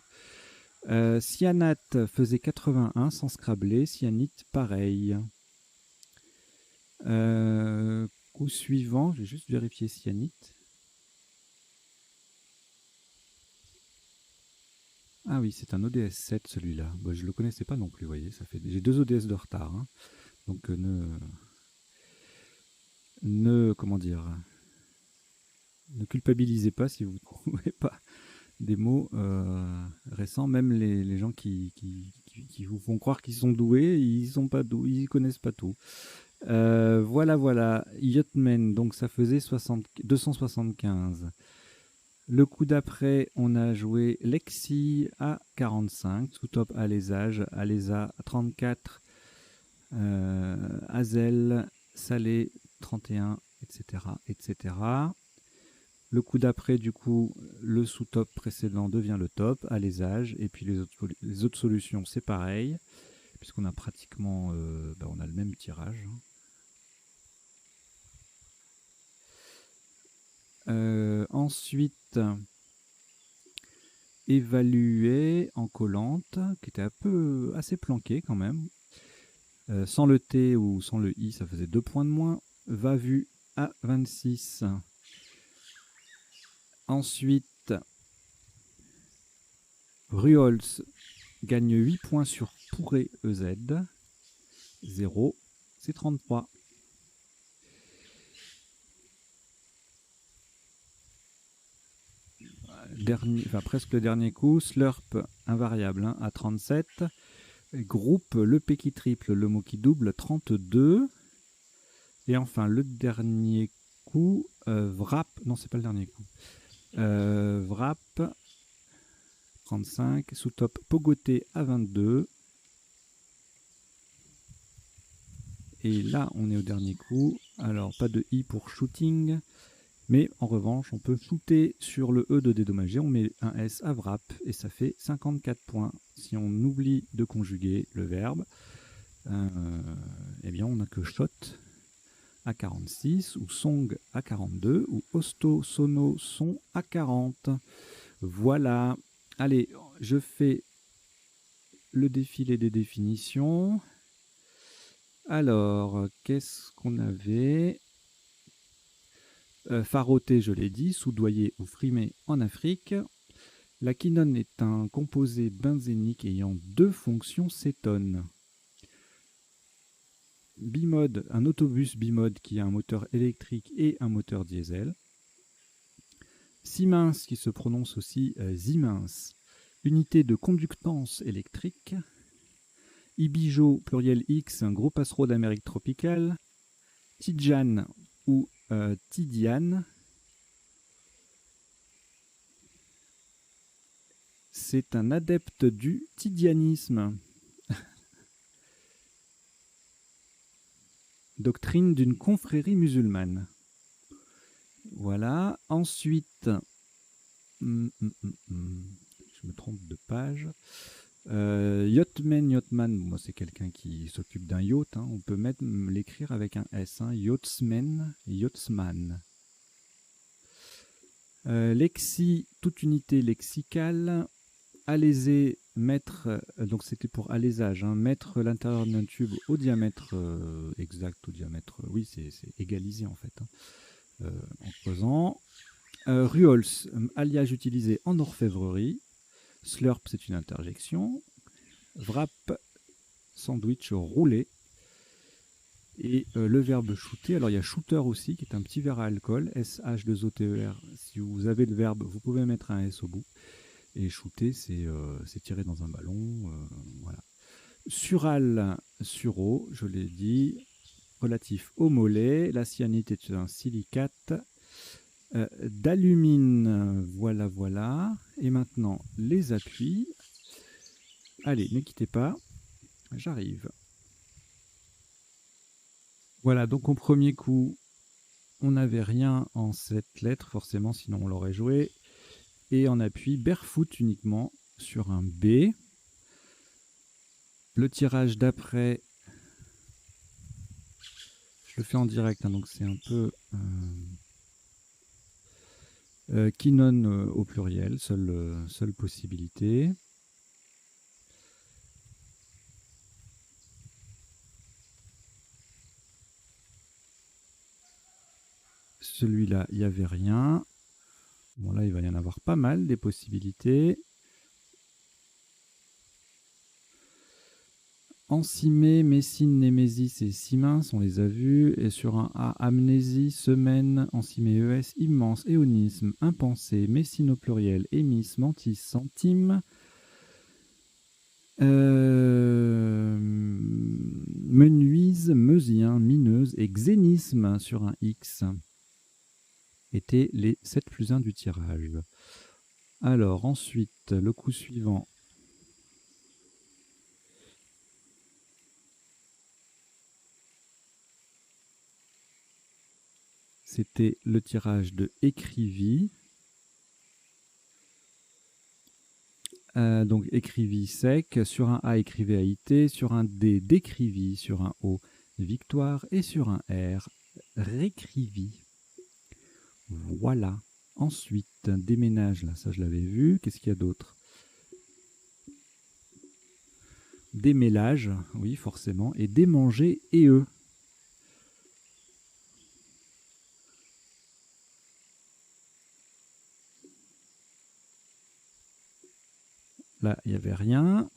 Hein. Cyanat faisait 81 sans scrabler, Cyanite pareil. Coup suivant, je vais juste vérifier Cyanite. Ah oui, c'est un ODS 7 celui-là. Bon, je ne le connaissais pas non plus, vous voyez, j'ai 2 ODS de retard. Hein. Donc comment dire, ne culpabilisez pas si vous ne trouvez pas des mots récents, même les gens qui vous font croire qu'ils sont doués, ils sont pas doués, ils connaissent pas tout. Voilà, Yachtman, donc ça faisait 275. Le coup d'après, on a joué Lexi à 45, sous-top Alésage, Alésa 34, Hazel, Salé 31, etc., etc. Le coup d'après, du coup, le sous-top précédent devient le top, alésage, et puis les autres solutions, c'est pareil, puisqu'on a pratiquement on a le même tirage. Ensuite, évaluer en collante, qui était assez planqué quand même. Sans le T ou sans le I, ça faisait 2 points de moins. Va vu à 26. Ensuite, Ruols gagne 8 points sur pourrait EZ. 0, c'est 33. Presque le dernier coup. Slurp invariable hein, à 37. Groupe le P qui triple, le mot qui double, 32. Et enfin, le dernier coup, Vrap. Non, c'est pas le dernier coup. Vrap, 35. Sous-top Pogoté à 22. Et là, on est au dernier coup. Alors, pas de I pour shooting. Mais en revanche, on peut shooter sur le E de dédommager. On met un S à Vrap et ça fait 54 points. Si on oublie de conjuguer le verbe, eh bien, on n'a que shot à 46, ou song à 42, ou hosto, sono, son à 40. Voilà. Allez, je fais le défilé des définitions. Alors, qu'est-ce qu'on avait? Faroté, je l'ai dit, soudoyer ou frimer en Afrique. La quinone est un composé benzénique ayant deux fonctions cétones. Bimode, un autobus bimode qui a un moteur électrique et un moteur diesel. Siemens, qui se prononce aussi Siemens, unité de conductance électrique. Ibijo, pluriel X, un gros passereau d'Amérique tropicale. Tidjane ou Tidiane, c'est un adepte du tidianisme. Doctrine d'une confrérie musulmane. Voilà. Ensuite, je me trompe de page. Yachtman, moi c'est quelqu'un qui s'occupe d'un yacht. Hein. On peut même l'écrire avec un S. Hein. Yachtsman. Lexi, toute unité lexicale. Alaiser, mettre, donc c'était pour alésage, hein, mettre l'intérieur d'un tube au diamètre exact, au diamètre, oui, c'est égalisé en fait, hein, en creusant. Ruols, alliage utilisé en orfèvrerie. Slurp, c'est une interjection. Wrap, sandwich roulé. Et le verbe shooter, alors il y a shooter aussi, qui est un petit verre à alcool, S-H-2-O-T-E-R. Si vous avez le verbe, vous pouvez mettre un S au bout. Et shooter, c'est tirer dans un ballon. Voilà. Sural, suro, je l'ai dit, relatif au mollet. La cyanite est un silicate. D'alumine, voilà. Et maintenant, les appuis. Allez, ne quittez pas, j'arrive. Voilà, donc au premier coup, on n'avait rien en cette lettre, forcément, sinon on l'aurait joué. Et en appui, barefoot uniquement sur un B. Le tirage d'après, je le fais en direct, hein, donc c'est un peu quinone au pluriel, seule possibilité. Celui-là, il n'y avait rien. Bon, là, il va y en avoir pas mal des possibilités. Encymé, Messine, Némésis et Siemens, on les a vus. Et sur un A, amnésie, semaine, encymé ES, immense, éonisme, impensé, Messine au pluriel, émis, mantis, centime. Menuise, meusien, mineuse et xénisme sur un X étaient les 7 plus 1 du tirage. Alors ensuite, le coup suivant. C'était le tirage de écrivit. Donc écrivit sec, sur un A écrivait AIT, sur un D décrivit, sur un O victoire et sur un R récrivit. Voilà. Ensuite, déménage, là, ça je l'avais vu. Qu'est-ce qu'il y a d'autre? Démêlage, oui, forcément. Et démanger et eux. Là, il n'y avait rien.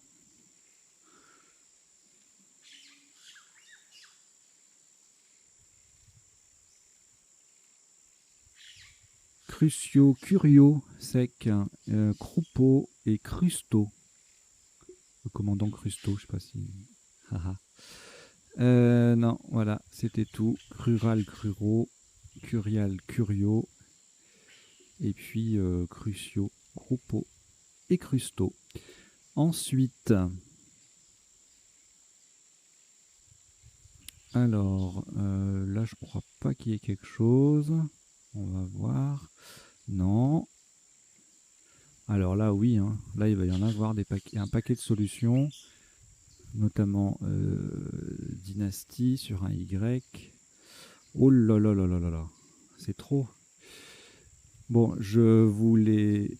Crucio, Curio, sec, Croupeau et Crusto. Le commandant Crusto, je sais pas si... non, voilà, c'était tout. Crural, Cruro, Curial, Curio, et puis Crucio, Croupeau et Crusto. Ensuite, alors, là, je crois pas qu'il y ait quelque chose. On va voir. Non. Alors là, oui, hein. Là, il va y en avoir un paquet de solutions, notamment Dynastie sur un Y. Oh là là là là là là, c'est trop. Bon, je vous les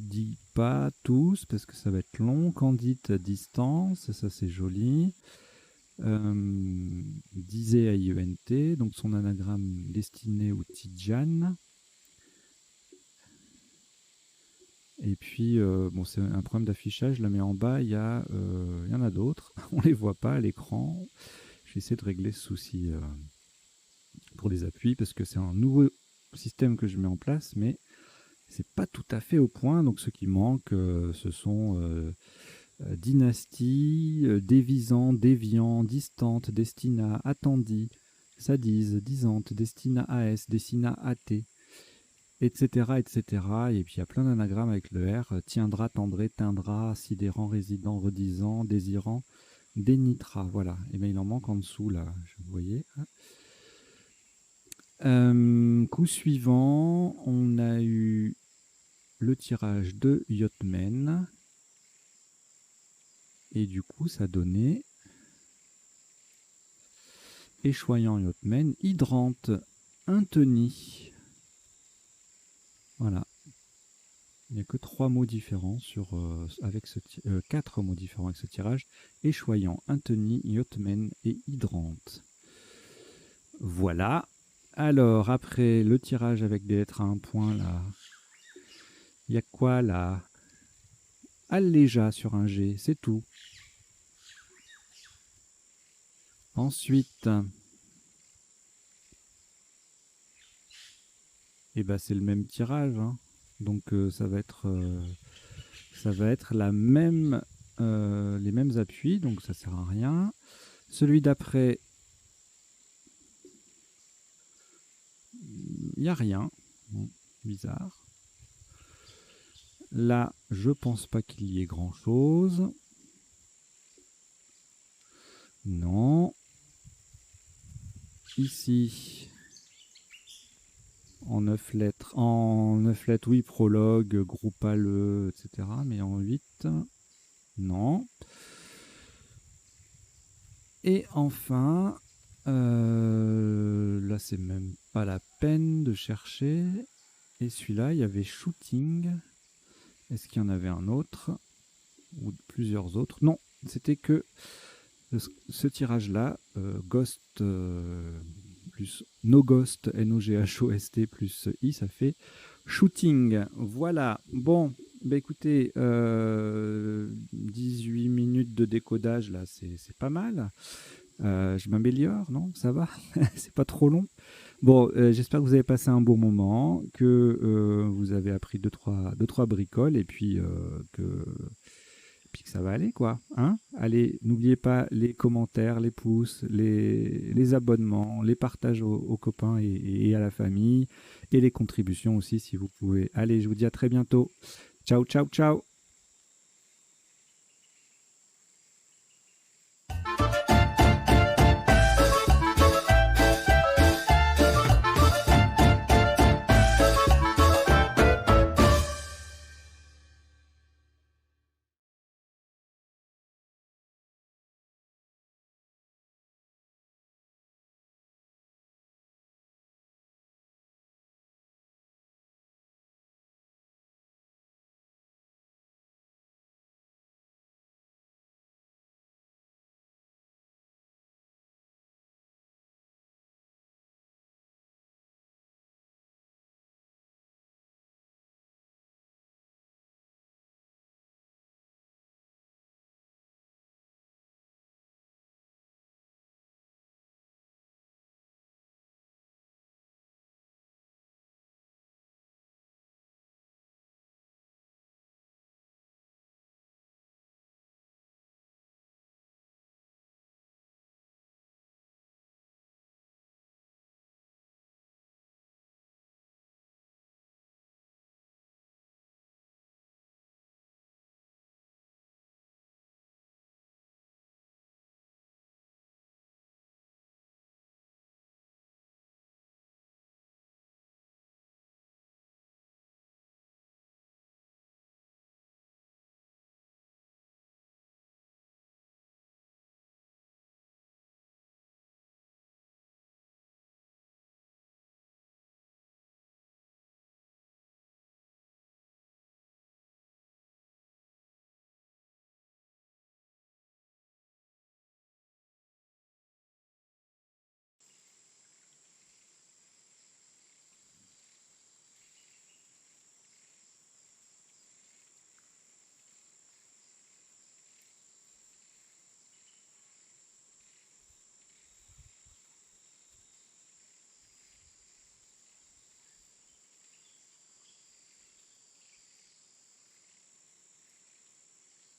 dis pas tous parce que ça va être long. Candide distance, ça c'est joli. Disait AIENT, donc son anagramme destiné au Tidjane. Et puis, bon, c'est un problème d'affichage, je la mets en bas, il y en a d'autres, on les voit pas à l'écran. Je vais essayer de régler ce souci pour les appuis, parce que c'est un nouveau système que je mets en place, mais c'est pas tout à fait au point. Donc ce qui manque, ce sont Dynastie, Dévisant, Déviant, Distante, Destina, Attendie, Sadise, Disante, Destina AS, Destina AT, etc., etc. Et puis il y a plein d'anagrammes avec le R. Tiendra, tendré, teindra, sidérant, résident, redisant, désirant, dénitra. Voilà. Et bien il en manque en dessous là, vous voyez. Coup suivant, on a eu le tirage de Yotmen. Et du coup, ça donnait Échoyant Yotmen, Hydrante, Inteni. Voilà. Il n'y a que 3 mots différents avec 4 mots différents avec ce tirage. Échoyant, Inteni, Yotmen et Hydrante. Voilà. Alors, après le tirage avec des lettres à un point, là, il y a quoi là? Alléja sur un G, c'est tout. Ensuite, et ben c'est le même tirage, hein. Donc ça va être la même, les mêmes appuis, donc ça sert à rien. Celui d'après, il n'y a rien. Bon, bizarre. Là, je pense pas qu'il y ait grand chose. Non. Ici, en 9 lettres. En 9 lettres, oui, prologue, groupale, etc. Mais en 8, non. Et enfin, là, c'est même pas la peine de chercher. Et celui-là, il y avait shooting. Est-ce qu'il y en avait un autre? Ou plusieurs autres? Non, c'était que ce tirage-là, Ghost plus No Ghost, N-O-G-H-O-S-T plus I, ça fait shooting. Voilà. Bon, bah écoutez, 18 minutes de décodage, là, c'est pas mal. Je m'améliore, non? Ça va? C'est pas trop long? Bon, j'espère que vous avez passé un bon moment, que vous avez appris deux, trois bricoles, et puis que ça va aller, quoi. Hein? Allez, n'oubliez pas les commentaires, les pouces, les abonnements, les partages aux copains et à la famille, et les contributions aussi, si vous pouvez. Allez, je vous dis à très bientôt. Ciao, ciao, ciao!